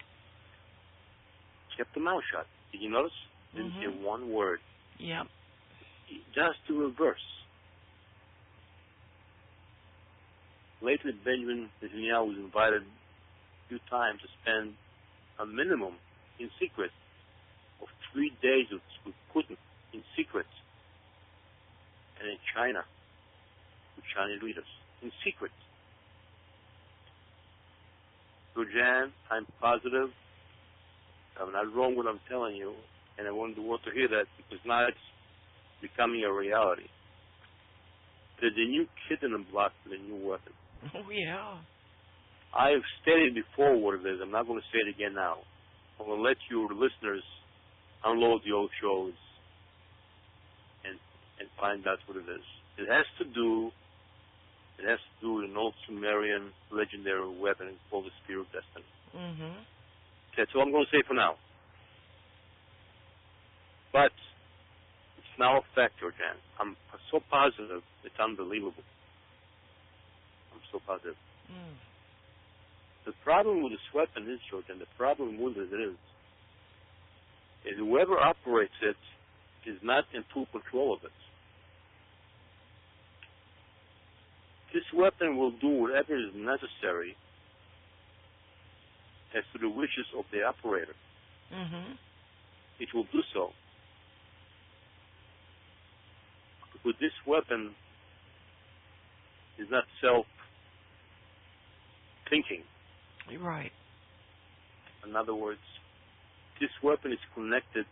kept their mouth shut. Did you notice? Didn't say one word. Yep. Just the reverse. Later, Benjamin Netanyahu was invited a few times to spend a minimum in secret of 3 days with Putin in secret, and in China with Chinese leaders in secret. So, Jan, I'm positive. I'm not wrong what I'm telling you, and I want the world to hear that because now it's becoming a reality. There's a new kid in the block with a new weapon. Oh, yeah. I've stated before what it is. I'm not going to say it again now. I'm going to let your listeners unload the old shows and find out what it is. It has to do with an old Sumerian legendary weapon called the Spear of Destiny. Mm-hmm. That's all I'm going to say for now. But it's now a fact, Georgianne. I'm so positive, it's unbelievable. I'm so positive. Mm. The problem with this weapon is, Georgianne, the problem with it is whoever operates it is not in full control of it. This weapon will do whatever is necessary as to the wishes of the operator. Mm-hmm. It will do so. Because this weapon is not self-thinking. Right. In other words, this weapon is connected.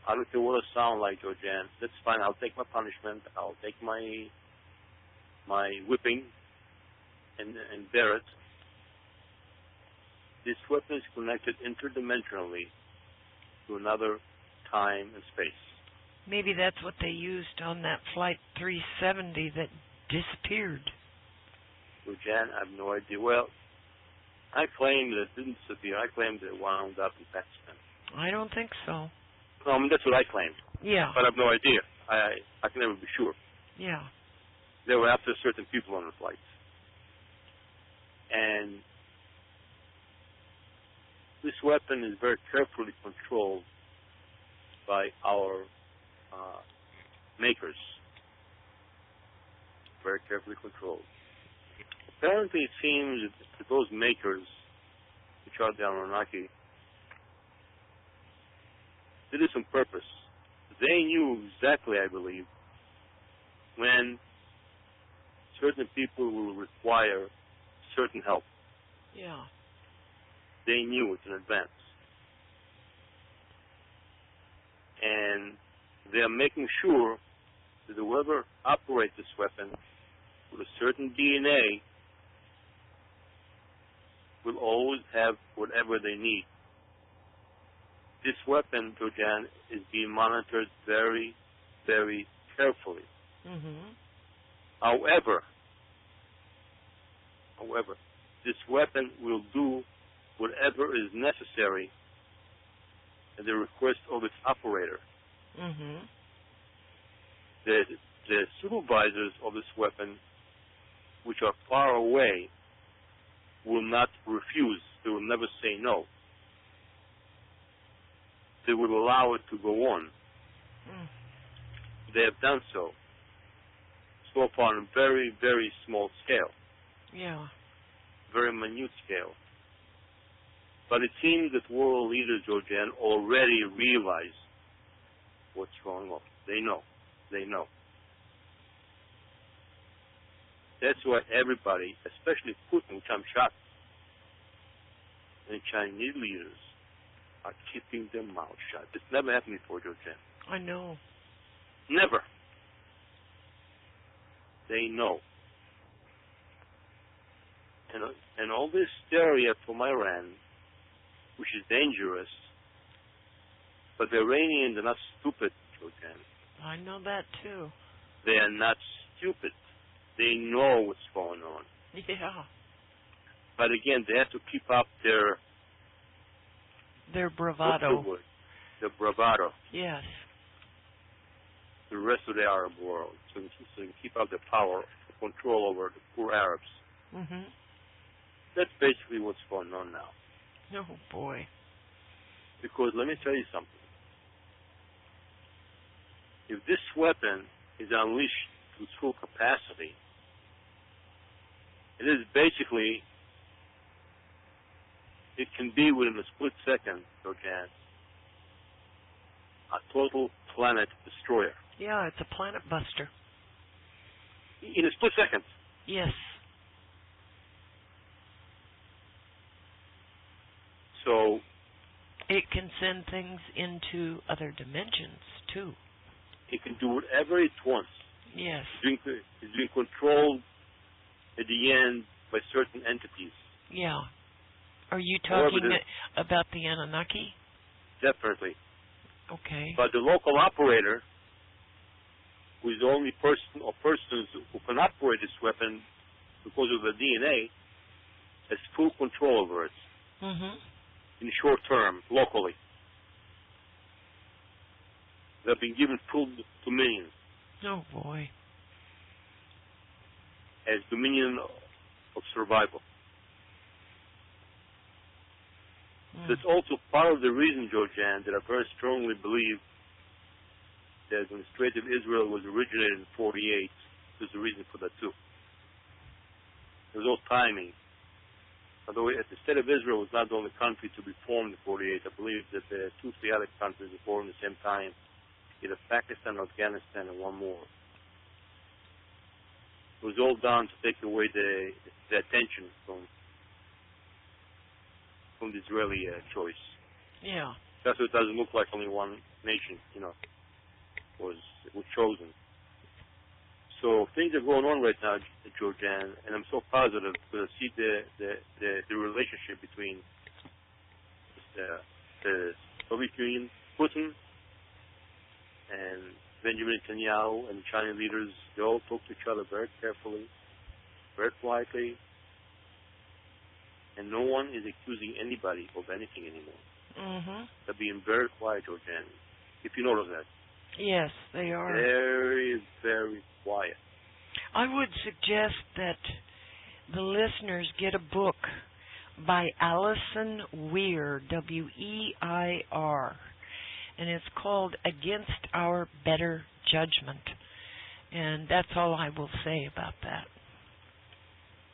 I don't care what it sounds like, Georgianne. That's fine. I'll take my punishment. I'll take my whipping and bear it. This weapon is connected interdimensionally to another time and space. Maybe that's what they used on that Flight 370 that disappeared. Georgianne, I have no idea. Well, I claim that it didn't disappear. I claim that it wound up in Pakistan. I don't think so. No, I mean, that's what I claim. Yeah. But I have no idea. I can never be sure. Yeah. They were after certain people on the flight. And this weapon is very carefully controlled by our makers. Very carefully controlled. Apparently, it seems that those makers, which are the Anunnaki, did this on purpose. They knew exactly, I believe, when certain people will require certain help. Yeah. They knew it in advance. And they are making sure that whoever operates this weapon with a certain DNA will always have whatever they need. This weapon, Georgianne, is being monitored very, very carefully. Mm-hmm. However, this weapon will do whatever is necessary at the request of its operator. Mm-hmm. The supervisors of this weapon, which are far away, will not refuse. They will never say no. They will allow it to go on. Mm. They have done so far on a very, very small scale. Yeah. Very minute scale. But it seems that world leaders, Georgianne, already realize what's going on. They know. That's why everybody, especially Putin, which I'm shocked, and Chinese leaders are keeping their mouth shut. It's never happened before, Georgianne. I know. Never. They know. And all this hysteria from Iran, which is dangerous, but the Iranians are not stupid, Georgianne. I know that too. They are not stupid. They know what's going on. Yeah. But again, they have to keep up their bravado. Their bravado. Yes. The rest of the Arab world, so they can keep up their power, control over the poor Arabs. Mm-hmm. That's basically what's going on now. Oh boy. Because let me tell you something. If this weapon is unleashed to its full capacity, it is basically, it can be within a split second, Georgianne, a total planet destroyer. Yeah, it's a planet buster. In a split second. Yes. So it can send things into other dimensions too. It can do whatever it wants. Yes. It's being controlled at the end by certain entities. Yeah. Are you However, talking about the Anunnaki? definitely. Okay. But the local operator, who is the only person or persons who can operate this weapon because of the DNA, has full control over it in short term, locally. They've been given full dominion. Oh, boy. As dominion of survival. That's also part of the reason, Georgianne, that I very strongly believe that when the Strait of Israel was originated in 48, there's a reason for that too. There's no timing. Although the State of Israel was not the only country to be formed in 48, I believe that the two theocratic countries were formed at the same time, either Pakistan or Afghanistan and one more. It was all done to take away the attention from the Israeli choice. Yeah. That's why it doesn't look like only one nation, was chosen. So things are going on right now, Georgianne, and I'm so positive because I see the relationship between the Soviet Union, Putin, and Benjamin Netanyahu and Chinese leaders. They all talk to each other very carefully, very quietly, and no one is accusing anybody of anything anymore. They're being very quiet, Georgianne, if you notice that. Yes, they are. Very, very quiet. I would suggest that the listeners get a book by Alison Weir, W-E-I-R, and it's called Against Our Better Judgment. And that's all I will say about that.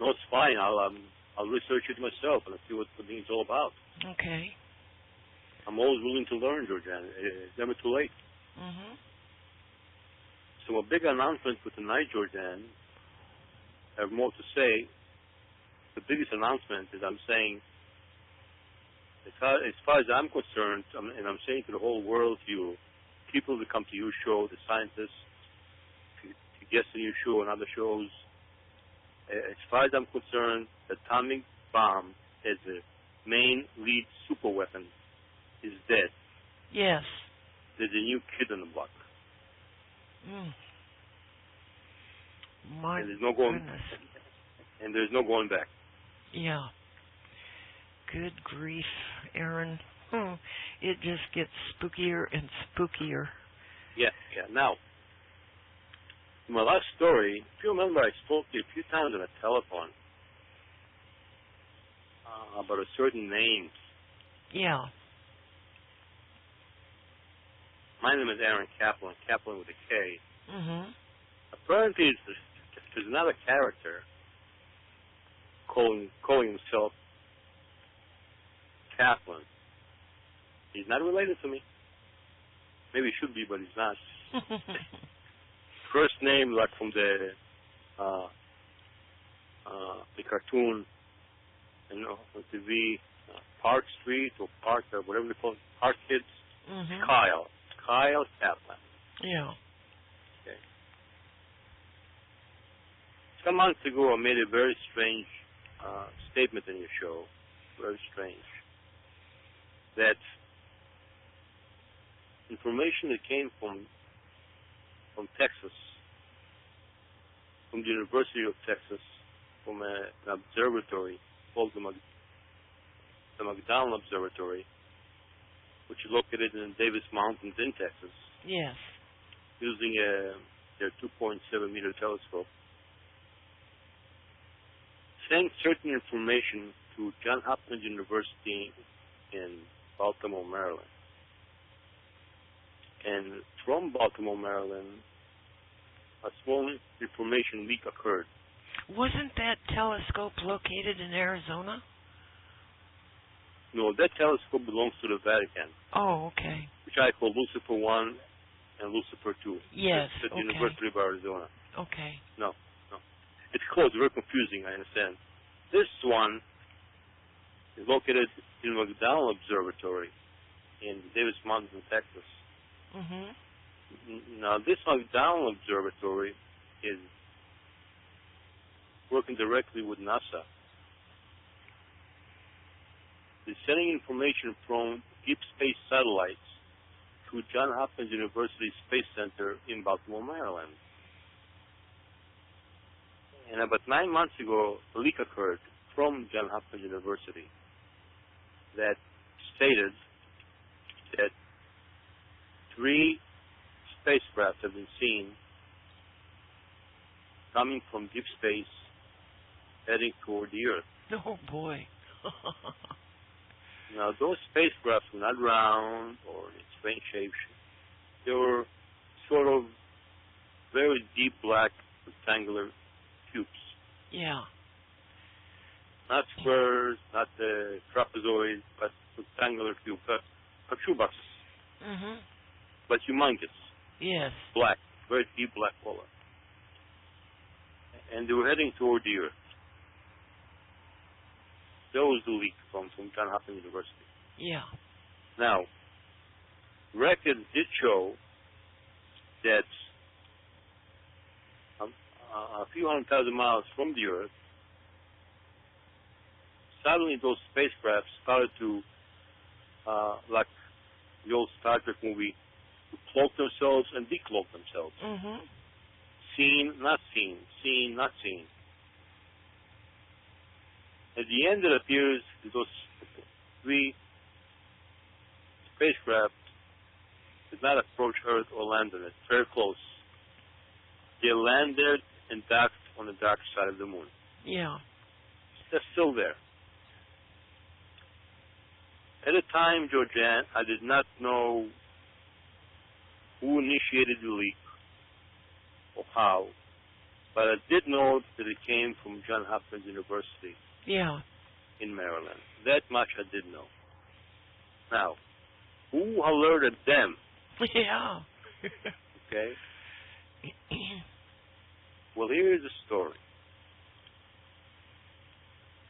No, it's fine. I'll research it myself and see what the thing's all about. Okay. I'm always willing to learn, Georgianne. It's never too late. So a big announcement for tonight, Georgianne. I have more to say. The biggest announcement is I'm saying, as far as I'm concerned, and I'm saying to the whole world, to you, people that come to your show, the scientists, to guest on your show and other shows, as far as I'm concerned, the atomic bomb as the main lead super weapon is dead. Yes. There's a new kid on the block. My and there's no going, goodness. And there's no going back. Yeah. Good grief, Aaron. It just gets spookier and spookier. Yeah. Now, in my last story, if you remember, I spoke to you a few times on the telephone about a certain name. Yeah. My name is Aaron Kaplan, Kaplan with a K. Apparently, there's another character calling himself Kaplan. He's not related to me. Maybe he should be, but he's not. First name, like from the cartoon, on TV, Park Street or Park, whatever they call it, Park Kids. Kyle Kaplan. Yeah. Okay. Some months ago, I made a very strange statement in your show. Very strange. That information that came from Texas, from the University of Texas, from an observatory called the McDonald Observatory, which is located in the Davis Mountains in Texas. Yes. Using their 2.7-meter telescope. Sent certain information to Johns Hopkins University in Baltimore, Maryland. And from Baltimore, Maryland, a small information leak occurred. Wasn't that telescope located in Arizona? No, that telescope belongs to the Vatican. Oh, okay. Which I call Lucifer 1 and Lucifer 2. Yes, It's at the University of Arizona. Okay. No. It's close, very confusing, I understand. This one is located in the McDonald Observatory in Davis Mountains, in Texas. Now, this McDonald Observatory is working directly with NASA. is sending information from deep space satellites to Johns Hopkins University Space Center in Baltimore, Maryland. And about 9 months ago, a leak occurred from Johns Hopkins University that stated that 3 spacecraft have been seen coming from deep space heading toward the Earth. Oh, boy. Now, those spacecraft were not round or in strange shapes. They were sort of very deep black rectangular cubes. Yeah. Not squares, not the trapezoid, but rectangular cubes. Shoeboxes. Mm-hmm. But humongous. Yes. Black. Very deep black color. And they were heading toward the Earth. That was the leak from Johns Hopkins University. Yeah. Now, records did show that a few 100,000 miles from the Earth, suddenly those spacecraft started to, like the old Star Trek movie, to cloak themselves and decloak themselves. Mm-hmm. Seen, not seen. Seen, not seen. At the end, it appears that those 3 spacecraft did not approach Earth or land on it. Very close. They landed and docked on the dark side of the moon. Yeah. They're still there. At the time, Georgianne, I did not know who initiated the leak or how, but I did know that it came from Johns Hopkins University. Yeah. In Maryland. That much I did know. Now, who alerted them? Yeah. Okay. Well, here's the story.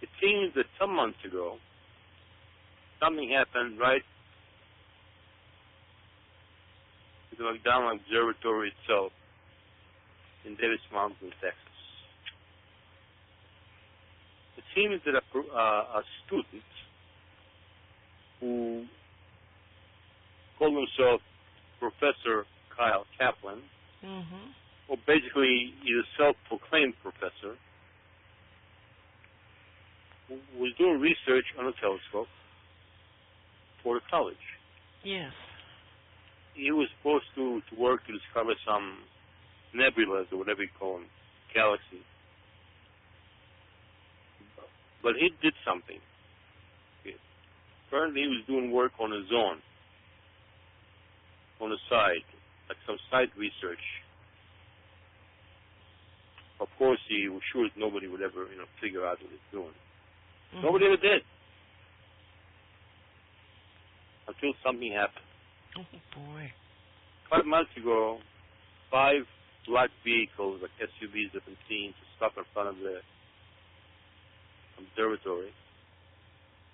It seems that some months ago, something happened right at the McDonald Observatory itself in Davis Mountain, Texas. It seems that a student who called himself Professor Kyle Kaplan, Mm-hmm. or basically he's a self-proclaimed professor, was doing research on a telescope for the college. Yes. He was supposed to work to discover some nebulas or whatever you call them, galaxies. But he did something. Apparently he was doing work on his own, on the side, like some side research. Of course, he was sure that nobody would ever, figure out what he's doing. Mm-hmm. Nobody ever did. Until something happened. Oh, boy. 5 months ago, 5 black vehicles, like SUVs, have been seen to stop in front of the observatory.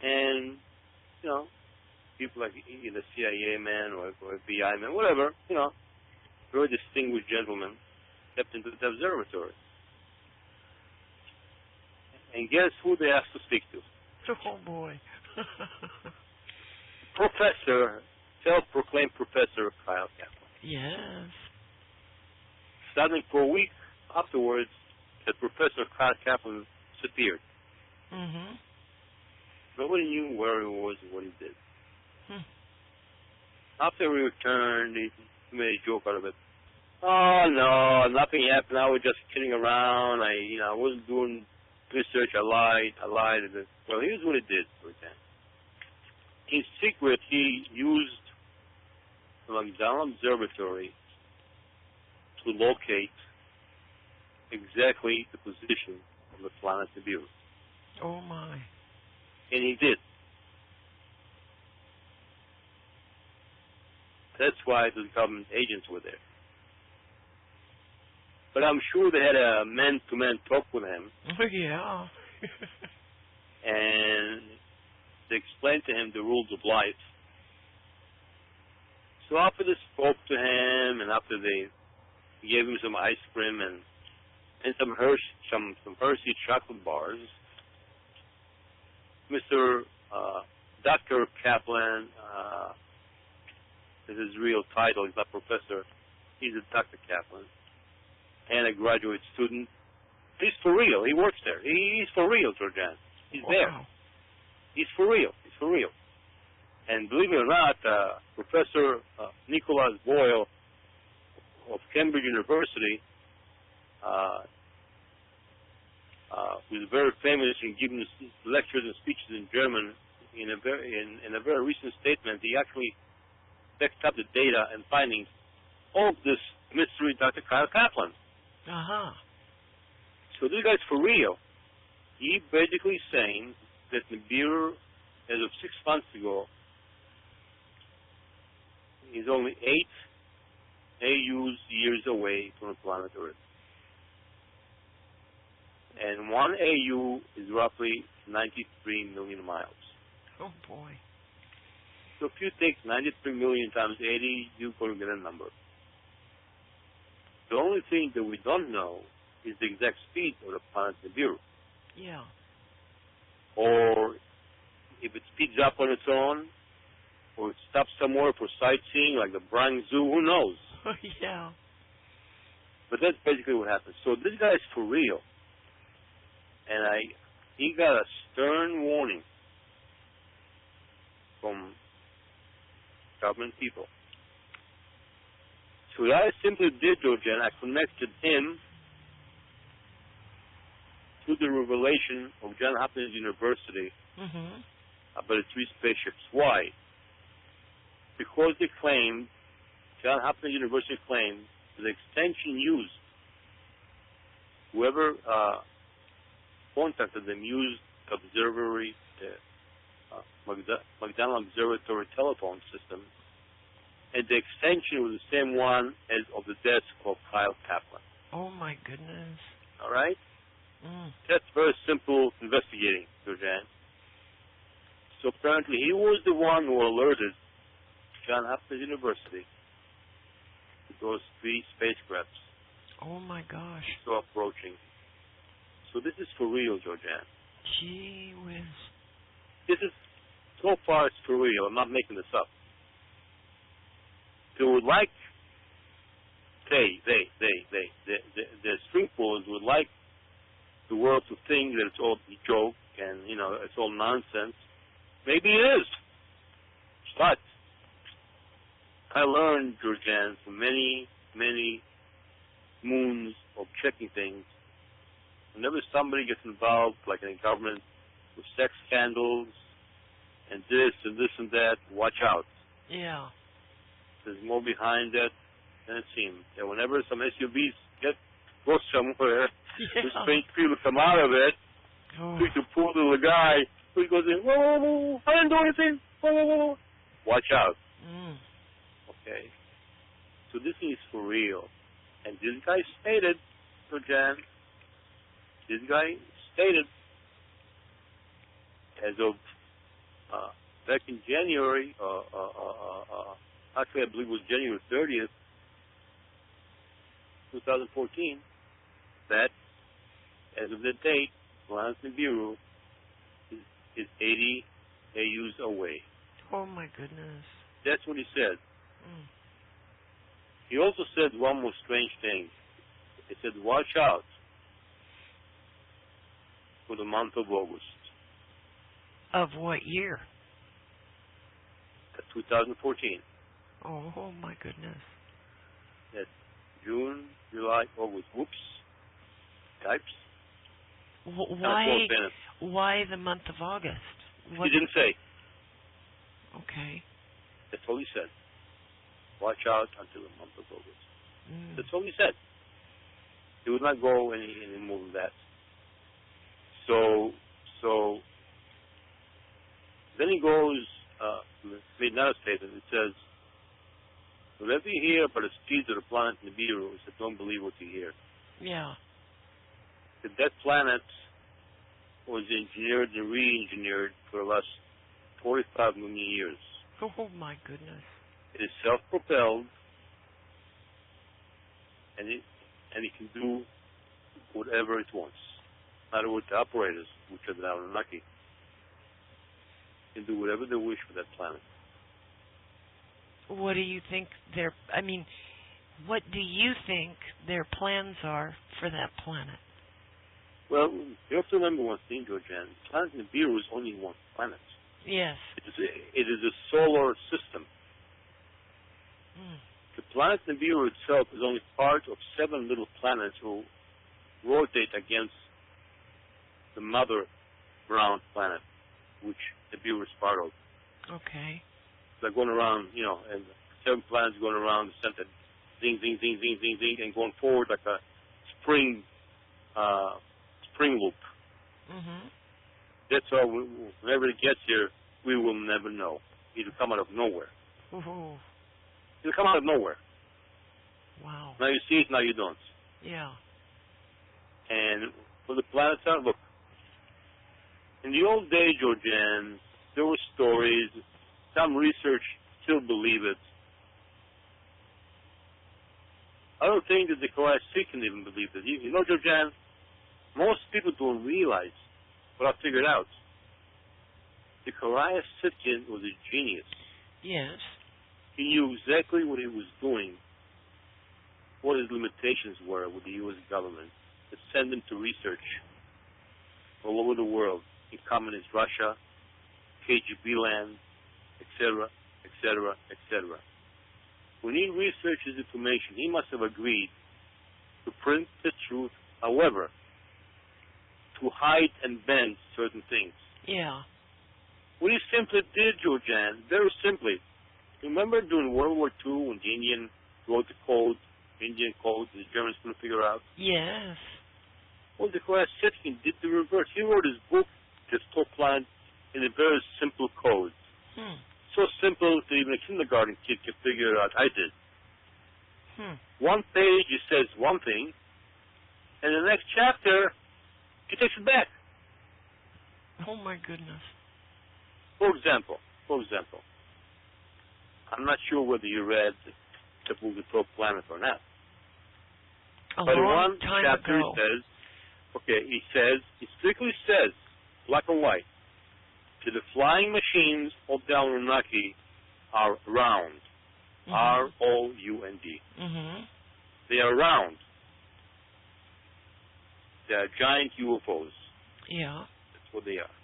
And, people like either CIA man or FBI man, whatever, very distinguished gentlemen stepped into the observatory. And guess who they asked to speak to? Oh, boy. Professor, self-proclaimed Professor Kyle Kaplan. Yes. Suddenly, for a week afterwards, that Professor Kyle Kaplan disappeared. Mm-hmm. Nobody knew where he was or what he did. Hmm. After we returned, he made a joke out of it. Oh, no, nothing happened. I was just kidding around. I wasn't doing research. I lied. Well, here's what he did for that. In secret, he used the McDonald Observatory to locate exactly the position of the planet Nibiru. Oh, my. And he did. That's why the government agents were there. But I'm sure they had a man-to-man talk with him. Oh, yeah. And they explained to him the rules of life. So after they spoke to him, and after they gave him some ice cream and some Hershey chocolate bars, Mr. Dr. Kaplan, is his real title. He's not professor. He's a Dr. Kaplan and a graduate student. He's for real. He works there. He's for real, Georgian. He's there. He's for real. He's for real. And believe it or not, Professor Nicholas Boyle of Cambridge University, who's very famous in giving lectures and speeches in German, in a very recent statement, he actually backed up the data and findings of this mystery Dr. Kyle Kaplan. So this guy's for real. He basically saying that Nibiru, as of 6 months ago, is only 8 AU's years away from the planet Earth. And 1 AU is roughly 93 million miles. Oh, boy. So if you take 93 million times 80, you're going to get a number. The only thing that we don't know is the exact speed of the planet Nibiru. Yeah. Or if it speeds up on its own, or it stops somewhere for sightseeing, like the Bronx Zoo, who knows? Yeah. But that's basically what happens. So this guy is for real. And he got a stern warning from government people. So what I simply did, Georgian, I connected him to the revelation of Johns Hopkins University about the 3 spaceships. Why? Because they claimed, Johns Hopkins University claimed, that the extension used, whoever contacted them used observatory, McDonald Observatory telephone system, and the extension was the same one as of the desk of Kyle Kaplan. Oh, my goodness. All right? That's very simple investigating, Georgian. So apparently he was the one who alerted Johns Hopkins University to those 3 spacecrafts. Oh, my gosh. So approaching. So this is for real, Georgian. Gee whiz. This is, so far it's for real. I'm not making this up. They would like, the string pullers would like the world to think that it's all a joke and, it's all nonsense. Maybe it is. But I learned, Georgian, from many, many moons of checking things. Whenever somebody gets involved, like in the government, with sex scandals and this and that, watch out. Yeah. There's more behind that than it seems. And whenever some SUVs go somewhere, the strange people come out of it, the poor little guy who goes in, whoa, I didn't do anything, whoa. Watch out. Okay? So this is for real. And this guy stated, as of back in January, actually I believe it was January 30th, 2014, that as of the date, planet Nibiru is 80 AUs away. Oh, my goodness. That's what he said. He also said one more strange thing. He said, watch out for the month of August. Of what year? 2014. Oh, my goodness. That's June, July, August. Whoops. Types. Why the month of August? He didn't say. Okay. That's all he said. Watch out until the month of August. That's all he said. He would not go any more than that. So then he goes, made another statement. It says, whenever you hear about the speed of the planet Nibiru, he said, don't believe what you hear. Yeah. That planet was engineered and re-engineered for the last 45 million years. Oh, my goodness. It is self-propelled, and it can do whatever it wants. In other words, the operators, which are now lucky, can do whatever they wish with that planet. What do you think what do you think their plans are for that planet? Well, you have to remember one thing, Georgianne. Planet Nibiru is only one planet. Yes. It is a solar system. The planet Nibiru itself is only part of 7 little planets who rotate against the mother brown planet, which Nibiru is part of. Okay. They're going around, and 7 planets going around the center, zing, zing, zing, zing, zing, zing, and going forward like a spring loop. That's why whenever it gets here, we will never know. It'll come out of nowhere. Ooh. It'll come out of nowhere. Wow. Now you see it, now you don't. Yeah. And for the planets out, look, in the old days, Georgianne, there were stories. Some research still believe it. I don't think that the Korash can even believe it. You know, Georgianne, most people don't realize what I figured out. The Korash Sitkin was a genius. Yes. He knew exactly what he was doing, what his limitations were with the U.S. government, to send him to research all over the world, in communist Russia, KGB land, etc., etc., etc. When he researched his information, he must have agreed to print the truth, however, to hide and bend certain things. Yeah. What he simply did, Georgianne, very simply, remember during World War II when the Indian wrote the code, Indian code, the Germans couldn't figure out? Yes. Well, the Korash Sitkin did the reverse. He wrote his book, The Top Planet, in a very simple code. So simple that even a kindergarten kid can figure it out. I did. One page, he says one thing, and the next chapter, he takes it back. Oh, my goodness. For example, I'm not sure whether you read the book The Top Planet or not. A but long one time chapter ago. It strictly says, black and white, that the flying machines of the Anunnaki are round. R-O-U-N-D. They are round. They are giant UFOs. Yeah. That's what they are.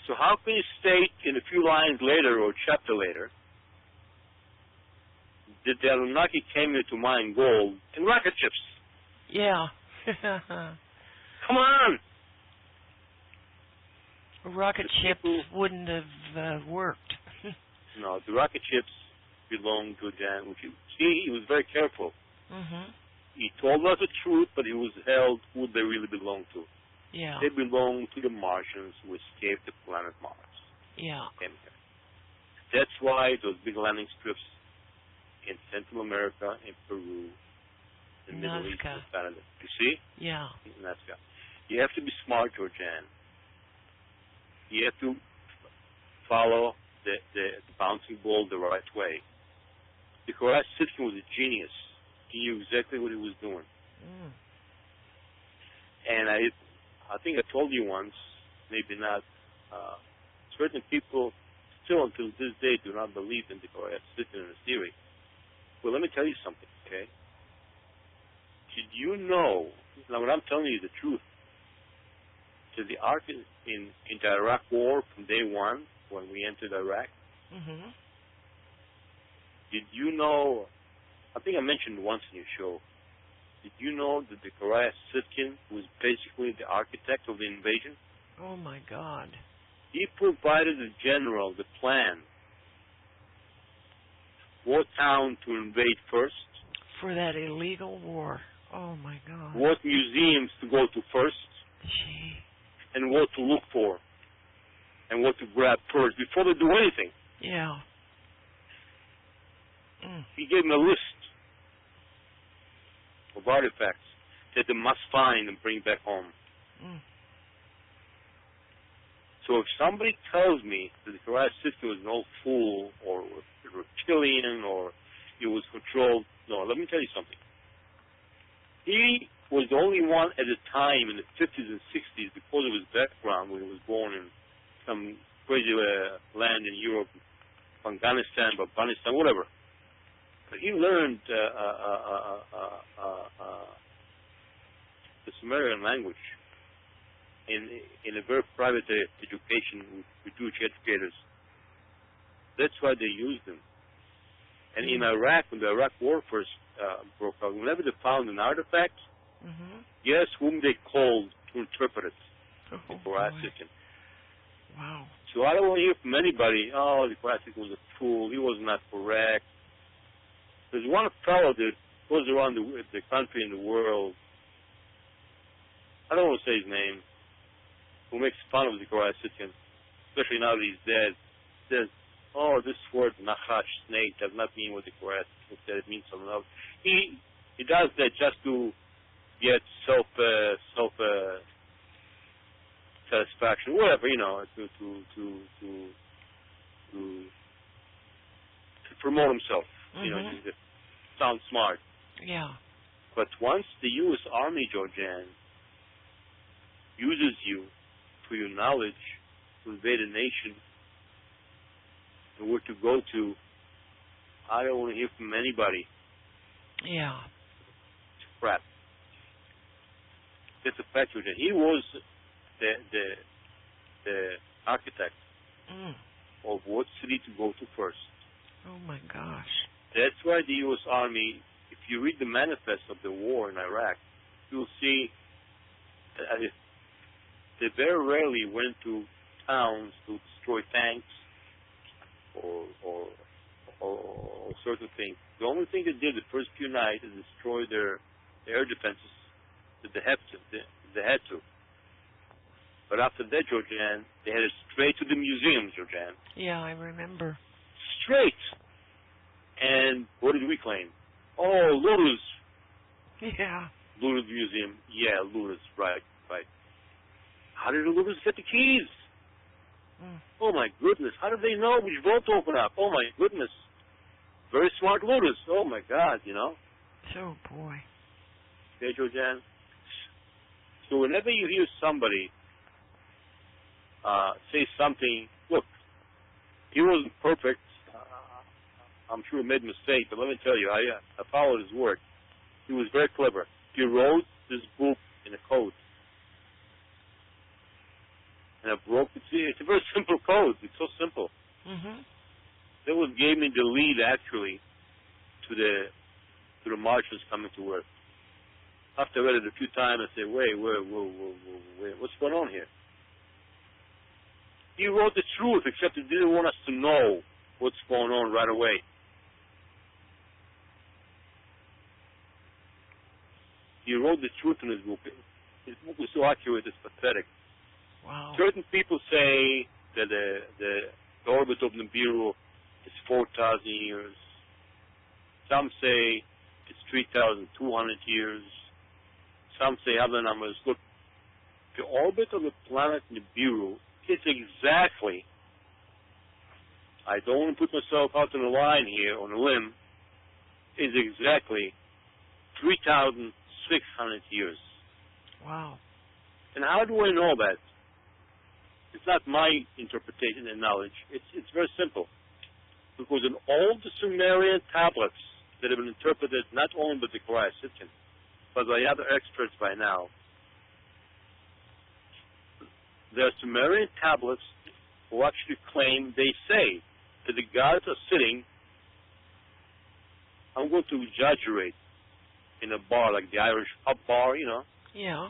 So how can you state in a few lines later or a chapter later that the Anunnaki came here to mine gold and rocket ships? Yeah. Come on! Rocket ships wouldn't have worked. No, the rocket ships belong to Dan. See, he was very careful. He told us the truth, but he was held who they really belong to. Yeah. They belong to the Martians who escaped the planet Mars. Yeah. That's why those big landing strips in Central America, in Peru, in the Middle East, and Canada. You see? Yeah. In Nazca. You have to be smart, Georgianne. You have to follow the bouncing ball the right way. The Korash Sitkin was a genius. He knew exactly what he was doing. And I think I told you once, maybe not, certain people still until this day do not believe in the Korash Sitkin theory. Well, let me tell you something, okay? Did you know, now when I'm telling you the truth, that the in the Iraq War from day one, when we entered Iraq, did you know, I think I mentioned once in your show, did you know that the Korash Sitkin was basically the architect of the invasion? Oh, my God. He provided the general the plan. What town to invade first? For that illegal war. Oh, my God. What museums to go to first? Gee. And what to look for. And what to grab first before they do anything. Yeah. He gave them a list of artifacts that they must find and bring back home. So if somebody tells me that the Korash Sitkin was an old fool or a reptilian or he was controlled, no, let me tell you something. He was the only one at the time in the 50s and 60s because of his background when he was born in some crazy land in Europe, Afghanistan, Afghanistan, whatever. But he learned the Sumerian language in a very private education with Jewish educators. That's why they used them. And in Iraq, when the Iraq War first broke out, whenever they found an artifact, guess whom they called to interpret it? The Korasican. Wow. So I don't want to hear from anybody, oh, the Korasican was a fool, he was not correct. There's one fellow that goes around the country and the world, I don't want to say his name, who makes fun of the Korasican, especially now that he's dead, says, oh, this word, nachash, snake, does not mean what the Korasican said, it means something else. He does that just to get self satisfaction, whatever, you know, to promote himself. You know, to sound smart. Yeah. But once the U.S. Army, Georgian, uses you for your knowledge to invade a nation and where to go to, I don't want to hear from anybody. Yeah. It's crap. That's a fact, Georgian. He was the architect of what city to go to first. Oh my gosh. That's why the U.S. Army, if you read the manifest of the war in Iraq, you'll see they very rarely went to towns to destroy tanks or certain things. The only thing they did the first few nights is destroy their air defenses that they had to. But after that, Georgian, they headed straight to the museum, Georgian. Yeah, I remember. Straight. And what did we claim? Oh, looters. Yeah. Looters Museum. Yeah, looters. Right. How did the looters get the keys? Oh, my goodness. How did they know which vault to open up? Oh, my goodness. Very smart looters. Oh, my God, you know. Oh, boy. Okay, Georgian? So whenever you hear somebody say something, look, he wasn't perfect. I'm sure he made a mistake, but let me tell you, I followed his work. He was very clever. He wrote this book in a code. And I broke it. It's a very simple code. It's so simple. That was gave me the lead, actually, to the Martians coming to Earth. After I read it a few times, I said, wait, what's going on here? He wrote the truth, except he didn't want us to know what's going on right away. He wrote the truth in his book. His book was so accurate, it's pathetic. Wow. Certain people say that the orbit of Nibiru is 4,000 years. Some say it's 3,200 years. Some say other numbers. Look, the orbit of the planet Nibiru is exactly, I don't want to put myself out on the line here, on a limb, is exactly 3,600 years. Wow. And how do I know that? It's not my interpretation and knowledge. It's very simple. Because in all the Sumerian tablets that have been interpreted not only by the Korasican, but by other experts by now, there are Sumerian tablets who actually claim, they say, that the gods are sitting, I'm going to exaggerate, in a bar, like the Irish pub bar, you know. Yeah.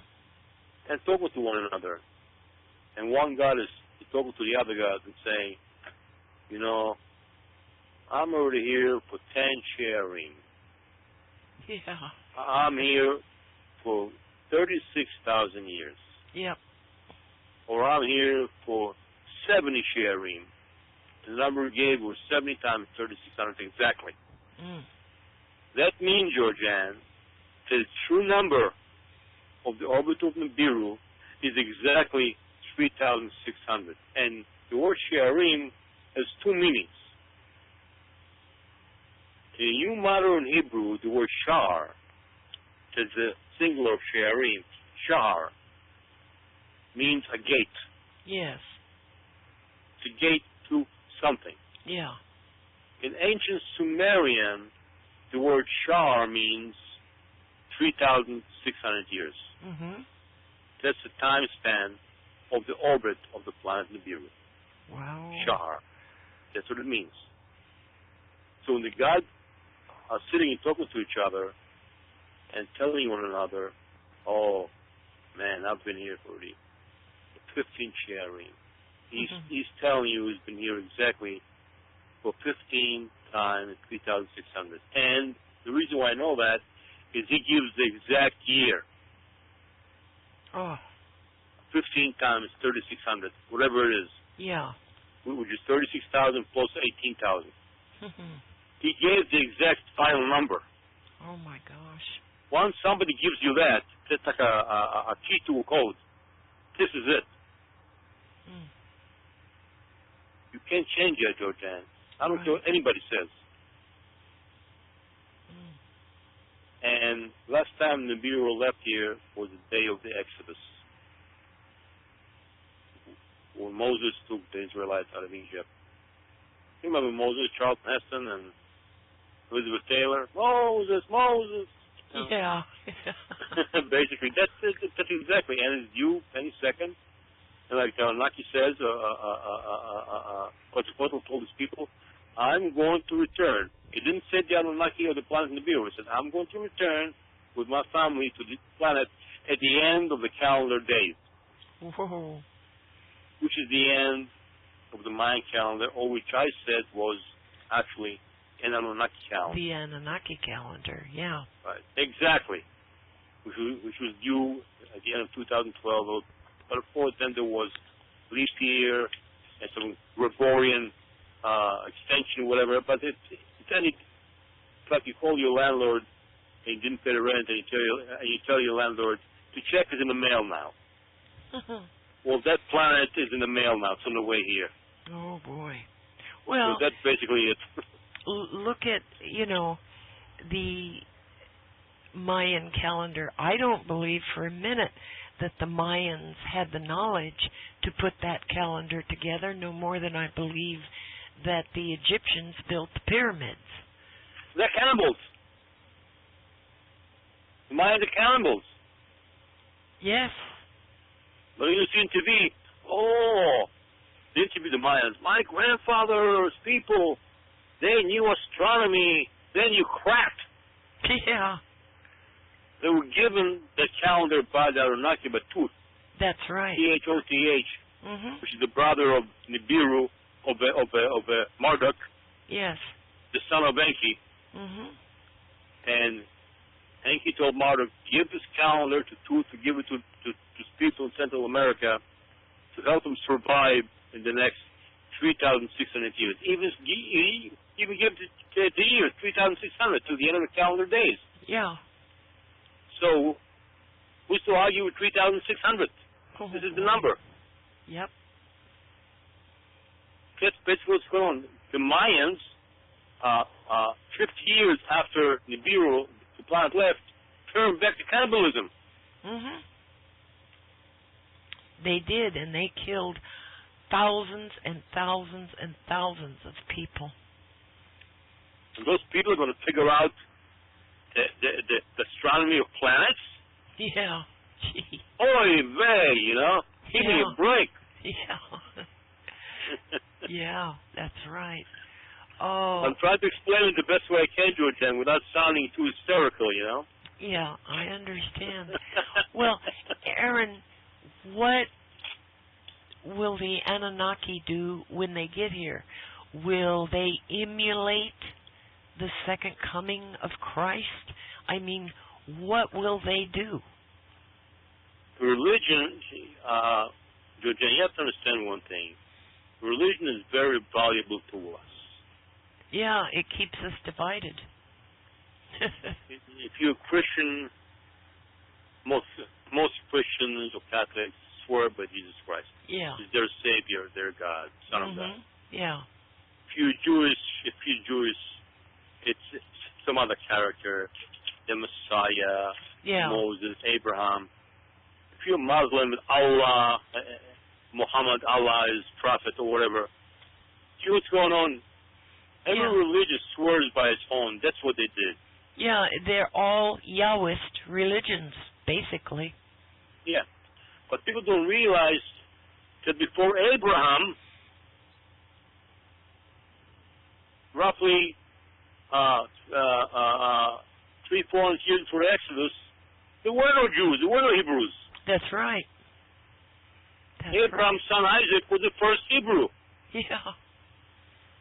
And talking to one another. And one god is talking to the other god and saying, you know, I'm already here for 10 sharing. Yeah. I'm here for 36,000 years. Yep. Or I'm here for 70 sharing. The number he gave was 70 times 3,600 exactly. That means, Georgian, that the true number of the orbit of Nibiru is exactly 3,600. And the word Shearim has two meanings. In New Modern Hebrew, the word Shar is the singular of Shearim, Shahar, means a gate. Yes. It's a gate to something. Yeah. In ancient Sumerian, the word Shahar means 3,600 years. Mm-hmm. That's the time span of the orbit of the planet Nibiru. Wow. Shahar. That's what it means. So when the gods are sitting and talking to each other and telling one another, oh, man, I've been here for 15 Shearim. He's telling you he's been here exactly for 15 times 3,600. And the reason why I know that is he gives the exact year. Oh. 15 times 3,600, whatever it is. Yeah. Which is 36,000 plus 18,000. He gave the exact final number. Oh my gosh. Once somebody gives you that, it's like a key to a code. This is it. Mm. You can't change that, Georgianne. I don't care what anybody says. Mm. And last time Nibiru left here was the day of the Exodus, when Moses took the Israelites out of Egypt. You remember Moses, Charlton Heston, and Elizabeth Taylor? Moses, Moses! Yeah. Basically, that's it. That's exactly. And it's due any second. And like Naki says, Quetzalcoatl told his people, I'm going to return. He didn't say the Anunnaki or the planet Nibiru. He said, I'm going to return with my family to the planet at the end of the calendar days. Whoa. Which is the end of the Mayan calendar, or which I said was actually an Anunnaki calendar. The Anunnaki calendar, yeah. Right, exactly. Which was due at the end of 2012. But of course, then there was leap year and some Gregorian extension, whatever. But it's like you call your landlord and you didn't pay the rent, and you tell your landlord the check is in the mail now. Well, that planet is in the mail now. It's on the way here. Oh boy. Well, so that's basically it. Look at the Mayan calendar. I don't believe for a minute that the Mayans had the knowledge to put that calendar together, no more than I believe that the Egyptians built the pyramids. They're cannibals. The Mayans are cannibals. Yes. But you see on TV, they interview the Mayans. My grandfather's people, they knew astronomy, they knew craft. Yeah. They were given the calendar by the Anunnaki, but Tooth. That's right. Thoth, mm-hmm. which is the brother of Nibiru, of Marduk. Yes. The son of Enki. Mm-hmm. And Enki told Marduk, give this calendar to Tooth, to give it to people in Central America to help them survive in the next 3,600 years. Even give it the years, 3,600 to the end of the calendar days. Yeah. So, who's to argue with 3,600? This is the number. Yep. That's basically what's going on. The Mayans, 50 years after Nibiru, the planet left, turned back to cannibalism. Mm-hmm. They did, and they killed thousands and thousands and thousands of people. And those people are going to figure out the astronomy of planets? Yeah. Gee. Oy vey, give me a break. Yeah. Yeah, that's right. Oh. I'm trying to explain it the best way I can, Georgianne, without sounding too hysterical, Yeah, I understand. Well, Aaron, what will the Anunnaki do when they get here? Will they emulate the second coming of Christ? I mean, what will they do? Religion, Georgianne, you have to understand one thing. Religion is very valuable to us. Yeah, it keeps us divided. If you're a Christian, most Christians or Catholics swear by Jesus Christ. Yeah. He's their Savior, their God, Son of God. Yeah. If you're Jewish, it's some other character, the Messiah, Yeah. Moses, Abraham. If you're Muslim, Allah, Muhammad, Allah is prophet or whatever. See what's going on? Every religion swears by its own. That's what they did. Yeah, they're all Yahwist religions, basically. Yeah. But people don't realize that before Abraham, roughly 300-400 years before Exodus, there were no Jews, there were no Hebrews. That's right. Abraham's son Isaac was the first Hebrew. Yeah.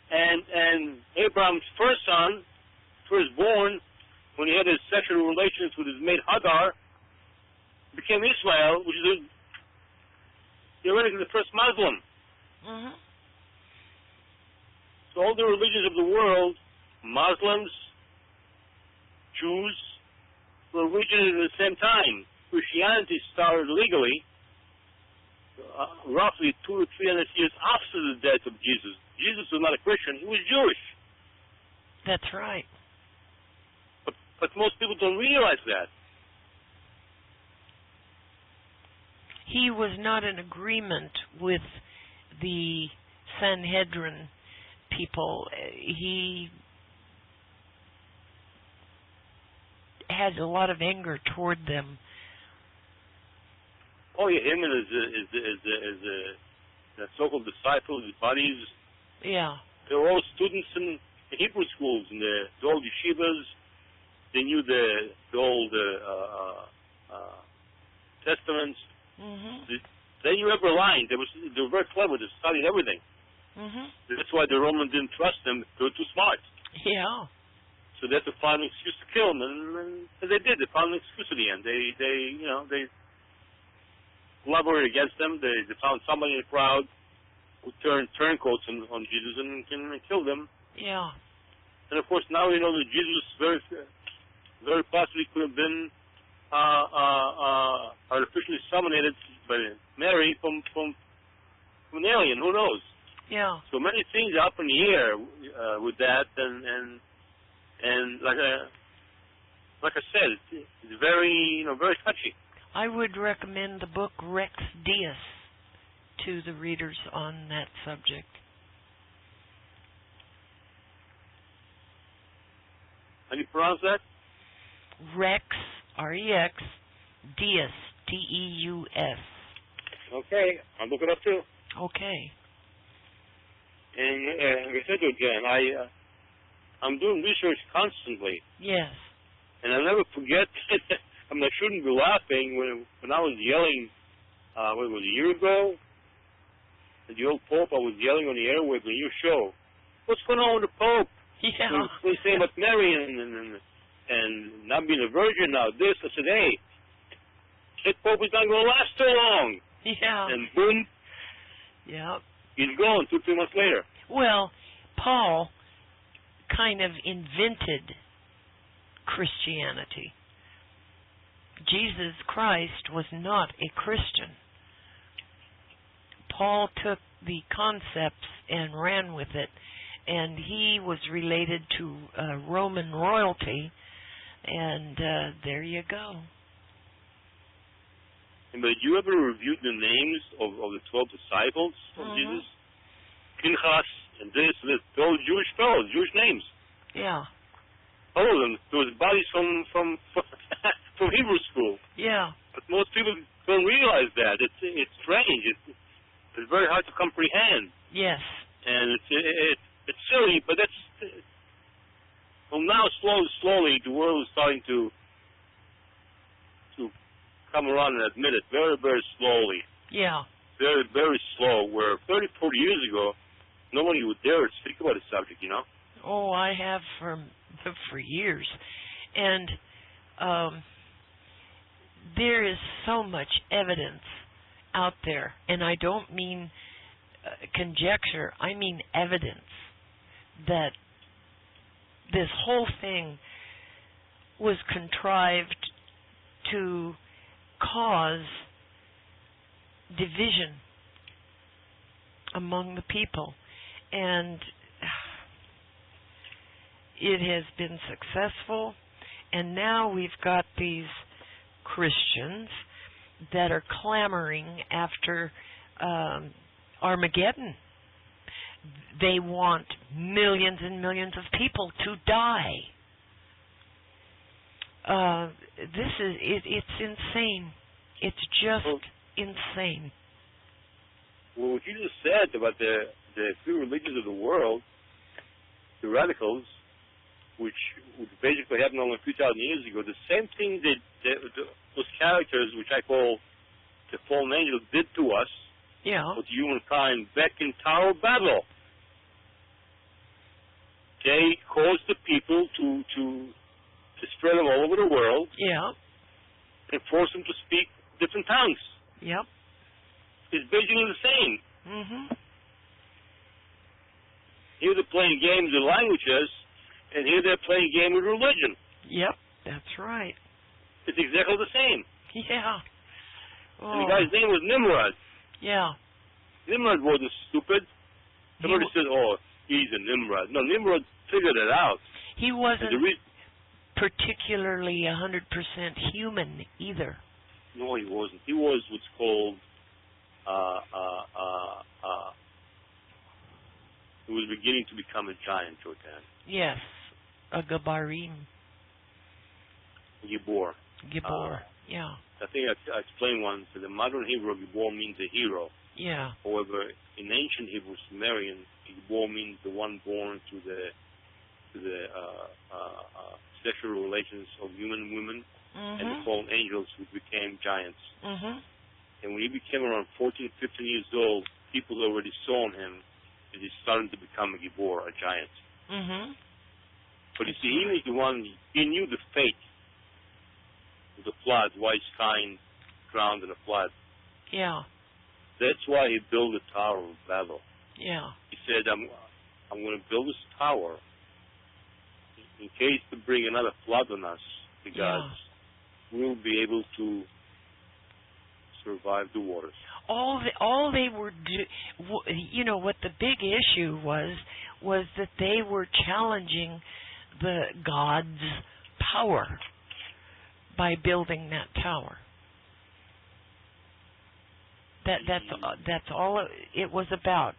And Abraham's firstborn, when he had his sexual relations with his maid Hagar, became Ismail, which is theoretically the first Muslim. Mm-hmm. So all the religions of the world, Muslims, Jews, were originated at the same time. Christianity started legally roughly 200 to 300 years after the death of Jesus. Jesus was not a Christian, he was Jewish. That's right. But most people don't realize that. He was not in agreement with the Sanhedrin people. He had a lot of anger toward them. Oh yeah, him and his so-called disciples, his buddies. Yeah. They were all students in Hebrew schools, in the old yeshivas. They knew the old testaments. Mm-hmm. They knew every line. They were very clever. They studied everything. Mm-hmm. That's why the Romans didn't trust them. They were too smart. Yeah. So they had to find an excuse to kill them, and they did. They found an excuse at the end. They collaborated against them. They found somebody in the crowd who turned turncoats on Jesus and killed him. Yeah. And of course, now we know that Jesus very possibly could have been artificially summoned by Mary from an alien. Who knows? Yeah. So many things are up in the air with that, and like I said, it's very very touchy. I would recommend the book Rex Deus to the readers on that subject. How do you pronounce that? Rex, R-E-X, Deus, D-E-U-S. Okay, I'll look it up too. Okay. And like I said to you again, I'm doing research constantly. Yes. And I'll never forget, I shouldn't be laughing when I was yelling, what was it, a year ago? At the old Pope, I was yelling on the airwaves on your show. What's going on with the Pope? Yeah. What saying about Mary and not being a virgin now, this. I said, hey, that Pope is not going to last too long. Yeah. And boom. Yeah. He's gone 2-3 months later. Well, Paul kind of invented Christianity. Jesus Christ was not a Christian. Paul took the concepts and ran with it, and he was related to Roman royalty, and there you go. But did you ever review the names of the 12 disciples of Jesus? Pinchas and this, they're all Jewish fellows, Jewish names. Yeah. All of them. There was bodies from Hebrew school. Yeah. But most people don't realize that. It's strange. It's very hard to comprehend. Yes. And it's silly, but that's well now slowly the world is starting to come around and admit it very, very slowly. Yeah. Very, very slow, where 30, 40 years ago, nobody would dare to speak about the subject, you know? Oh, I have for years. And there is so much evidence out there, and I don't mean conjecture, I mean evidence, that this whole thing was contrived to cause division among the people. And it has been successful, and now we've got these Christians that are clamoring after Armageddon. They want millions and millions of people to die. It's insane. It's just insane. Well, what you just said about the three religions of the world, the radicals, which basically happened only a few thousand years ago, the same thing that those characters, which I call the fallen angels, did to us, with humankind back in Tower of Babel. They caused the people to spread them all over the world, and force them to speak different tongues. Yep. It's basically the same. Mm-hmm. Here they're playing games with languages, and here they're playing game with religion. Yep, that's right. It's exactly the same. Yeah. Oh. And the guy's name was Nimrod. Yeah. Nimrod wasn't stupid. Somebody said, "Oh, he's a Nimrod." No, Nimrod figured it out. He wasn't particularly 100% human either. No, he wasn't. He was what's called he was beginning to become a giant, Jordan. Yes, a Gabarim. Gibor. Yeah. I think I explained once that the modern Hebrew, Gibor means a hero. Yeah. However, in ancient Hebrew Sumerian, Gibor means the one born to the sexual relations of human and women, and the fallen angels who became giants. Mm-hmm. And when he became around 14, 15 years old, people already saw in him that he's starting to become a Gibor, a giant. Mm-hmm. But you see, he was the one, he knew the fate of the flood, why Cain drowned in a flood. Yeah. That's why he built the Tower of Babel. Yeah. He said, I'm going to build this tower in case to bring another flood on us, the gods. We'll be able to survive the waters. All they were what the big issue was that they were challenging the gods' power by building that tower. That's all it was about.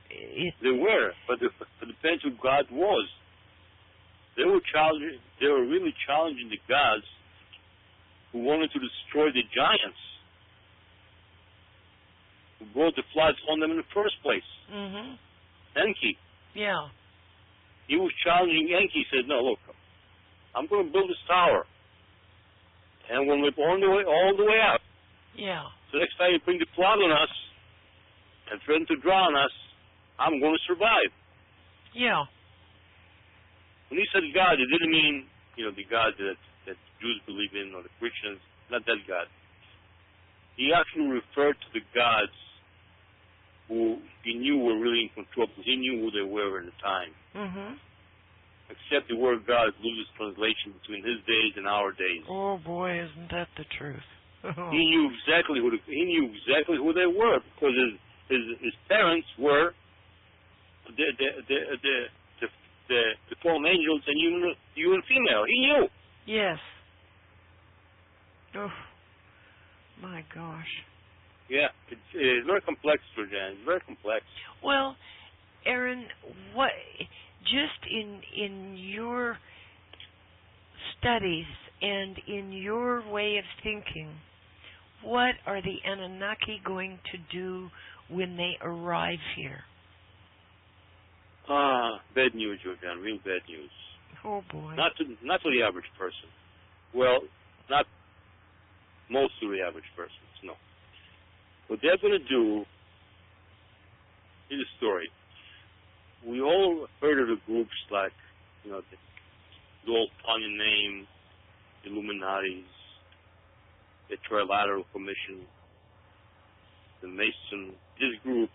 They were, but it depends who God was. They were really challenging the gods who wanted to destroy the giants who brought the floods on them in the first place. Mm-hmm. Enki. Yeah. He was challenging Enki. He said, "No, look, I'm going to build this tower, and I'm going to live all the way out. Yeah. So next time you bring the flood on us and threaten to drown us, I'm going to survive." Yeah. When he said God, it didn't mean, the God that Jews believe in or the Christians, not that God. He actually referred to the gods who he knew were really in control, because he knew who they were at the time. Mm-hmm. Except the word God loses translation between his days and our days. Oh boy, isn't that the truth? He knew exactly who they were, because his parents were the fallen angels and human female. He knew. Yes. Oh, my gosh. Yeah, it's very complex, Georgiana. It's very complex. Well, Aaron, what just in your studies and in your way of thinking, what are the Anunnaki going to do when they arrive here? Bad news, Jordan. Real bad news. Oh boy. Not to the average person. Well, not most of the average persons. No. What they're going to do is a story. We all heard of the groups like, the old Ponyan name, Illuminatis, the Trilateral Commission, the Mason, this group.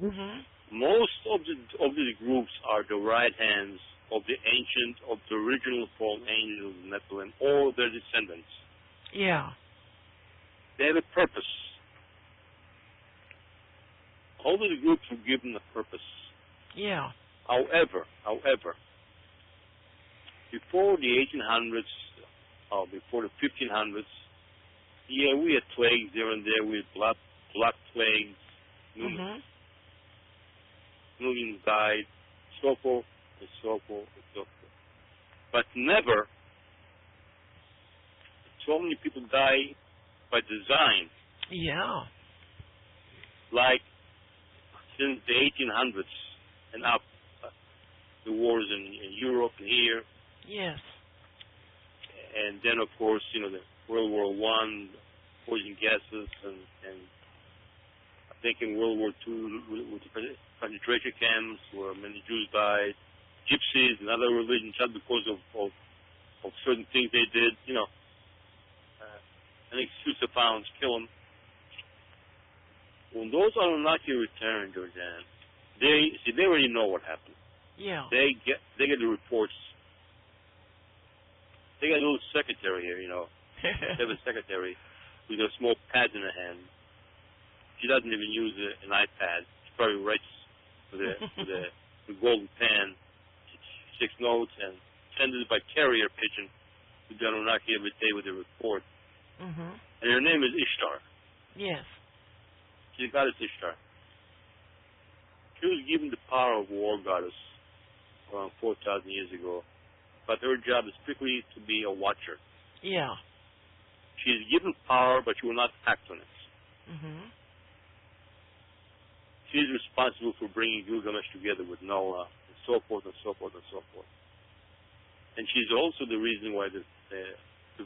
Mm-hmm. Most of these groups are the right hands of the original fallen angels, Nephilim, all their descendants. Yeah. They have a purpose. All of the groups were given a purpose. Yeah. However, before the 1800s, before the 1500s. Yeah, we had plagues there and there. We had black plagues. Millions died, so forth and so forth and so forth. But never so many people die by design. Yeah. Like since the 1800s and up, the wars in Europe and here. Yes. And then, of course, the World War I, poison gases, and I think in World War II, with the concentration camps where many Jews died, gypsies and other religions, just because of certain things they did, an excuse to found to kill them. When those Anunnaki return, Jordan, they already know what happened. Yeah. They get the reports. They got a little secretary here, They have a secretary with a small pad in her hand. She doesn't even use an iPad. She probably writes with a golden pen. She takes notes and sends it by carrier pigeon to the Anunnaki every day with a report. And her name is Ishtar. Yes. She's the goddess Ishtar. She was given the power of war goddess around 4,000 years ago. But her job is strictly to be a watcher. Yeah. She is given power, but she will not act on it. She is responsible for bringing Gilgamesh together with Noah, and so forth and so forth and so forth. And she's also the reason why the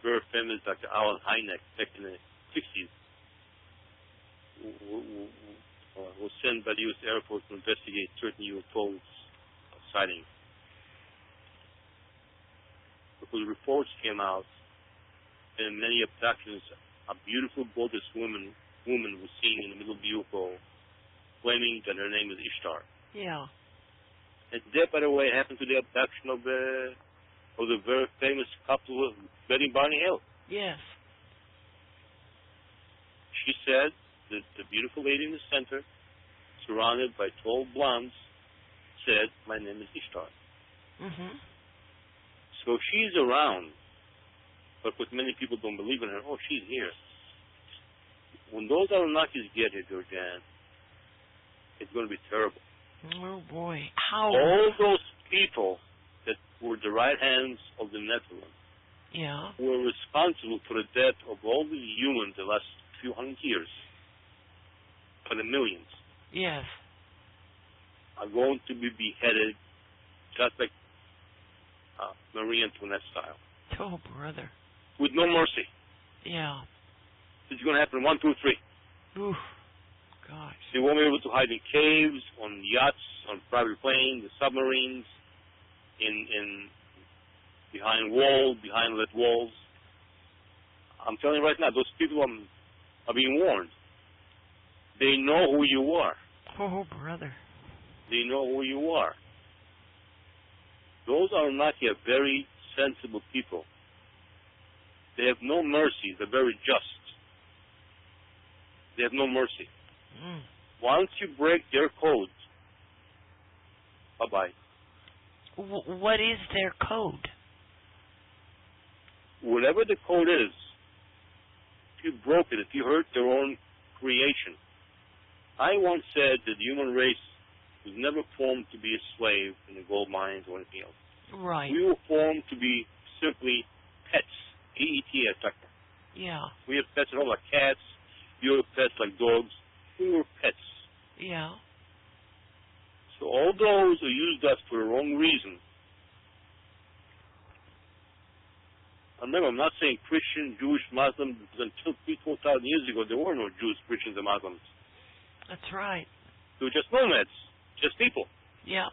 very famous Dr. Alan Hynek back in the 60s was sent by the U.S. Air Force to investigate certain UFO sightings. Because reports came out, and many abductions, a beautiful, gorgeous woman was seen in the middle of the UFO, claiming that her name is Ishtar. Yeah. And that, by the way, happened to the abduction of the very famous couple of Betty and Barney Hill. Yes. She said that the beautiful lady in the center, surrounded by 12 blondes, said, "My name is Ishtar." So she's around, but what many people don't believe in her, she's here. When those Anunnakis get here, Georgian, it's going to be terrible. Oh, boy. How? All those people that were the right hands of the Nephilim were responsible for the death of all the humans the last few hundred years, for the millions. Yes. Are going to be beheaded just like Marie Antoinette style. Oh, brother. With no mercy. Yeah. It's going to happen 1, 2, 3. Oof. Gosh. They won't be able to hide in caves, on yachts, on private planes, submarines, in behind lit walls. I'm telling you right now, those people are being warned. They know who you are. Oh, brother. They know who you are. Those Anunnaki are very sensible people. They have no mercy. They're very just. They have no mercy. Once you break their codes, bye-bye. What is their code? Whatever the code is, if you broke it, if you hurt their own creation. I once said that the human race was never formed to be a slave in the gold mines or anything else. Right. We were formed to be simply pets. P-E-T-S. Yeah. We have pets at home like cats. You have pets like dogs. We were pets. Yeah. So all those who used us for the wrong reason. Remember, I'm not saying Christian, Jewish, Muslim, because until 4,000 years ago, there were no Jews, Christians, and Muslims. That's right. They were just nomads, just people. Yeah.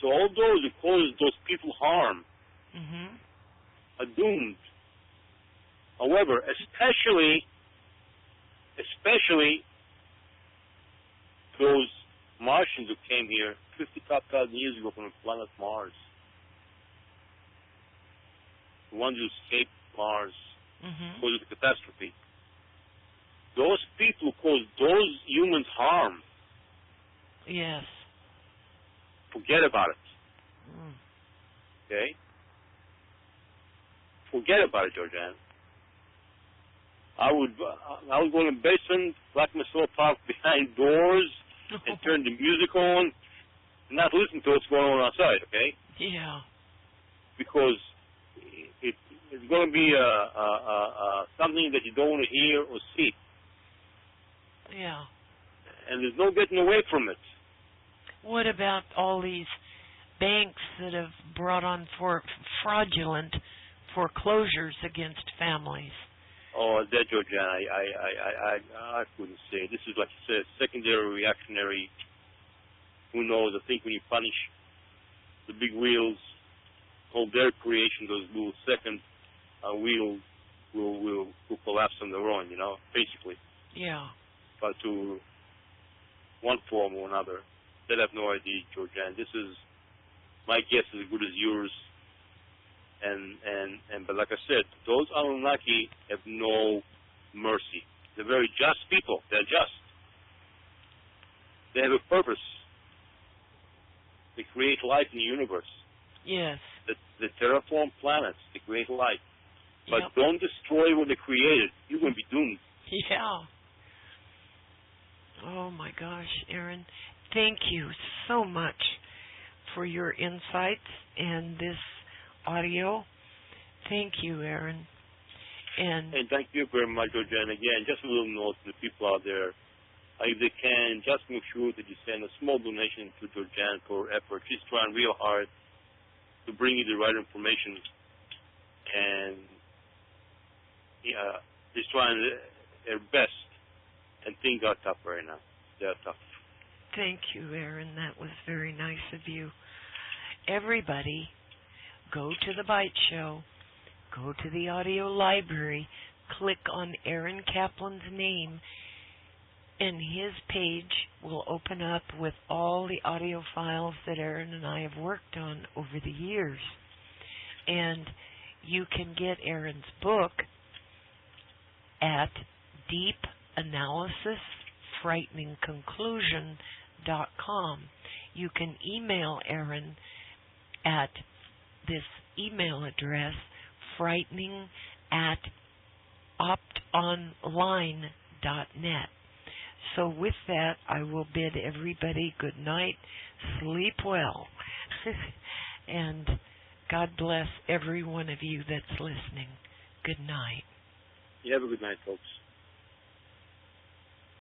So all those who cause those people harm are doomed. However, especially those Martians who came here 55,000 years ago from the planet Mars. The ones who escaped Mars because of the catastrophe. Those people who cause those humans harm. Yes. Forget about it. Okay? forget about it, Georgianne. I would go in the basement, lock myself out behind doors, and turn the music on, and not listen to what's going on outside, okay? Yeah. Because it's going to be something that you don't want to hear or see. Yeah. And there's no getting away from it. What about all these banks that have brought on fraudulent foreclosures against families? Oh, that, Georgianne, I couldn't say. This is, like you said, secondary, reactionary. Who knows? I think when you punish the big wheels, all their creation, those little second wheels will collapse on their own, basically. Yeah. But to one form or another, they have no idea, Georgianne. This is, my guess is as good as yours. But like I said, those Anunnaki have no mercy. They're very just people. They're just. They have a purpose. They create life in the universe. Yes. They terraform planets. They create life. But Yep. don't destroy what they created. You're going to be doomed. Yeah. Oh my gosh, Aaron. Thank you so much for your insights and this audio. Thank you, Aaron. And thank you very much, Georgianne. Again, just a little note to the people out there. If they can, just make sure that you send a small donation to Georgianne for her effort. She's trying real hard to bring you the right information. And she's trying her best. And things are tough right now. They're tough. thank you, Aaron. That was very nice of you. Everybody, go to the Byte Show. Go to the audio library. Click on Aaron Kaplan's name, and his page will open up with all the audio files that Aaron and I have worked on over the years. And you can get Aaron's book at deepanalysisfrighteningconclusion.com. You can email Aaron at this email address, frightening@optonline.net. So with that, I will bid everybody good night, sleep well, and God bless every one of you that's listening. Good night. You have a good night, folks.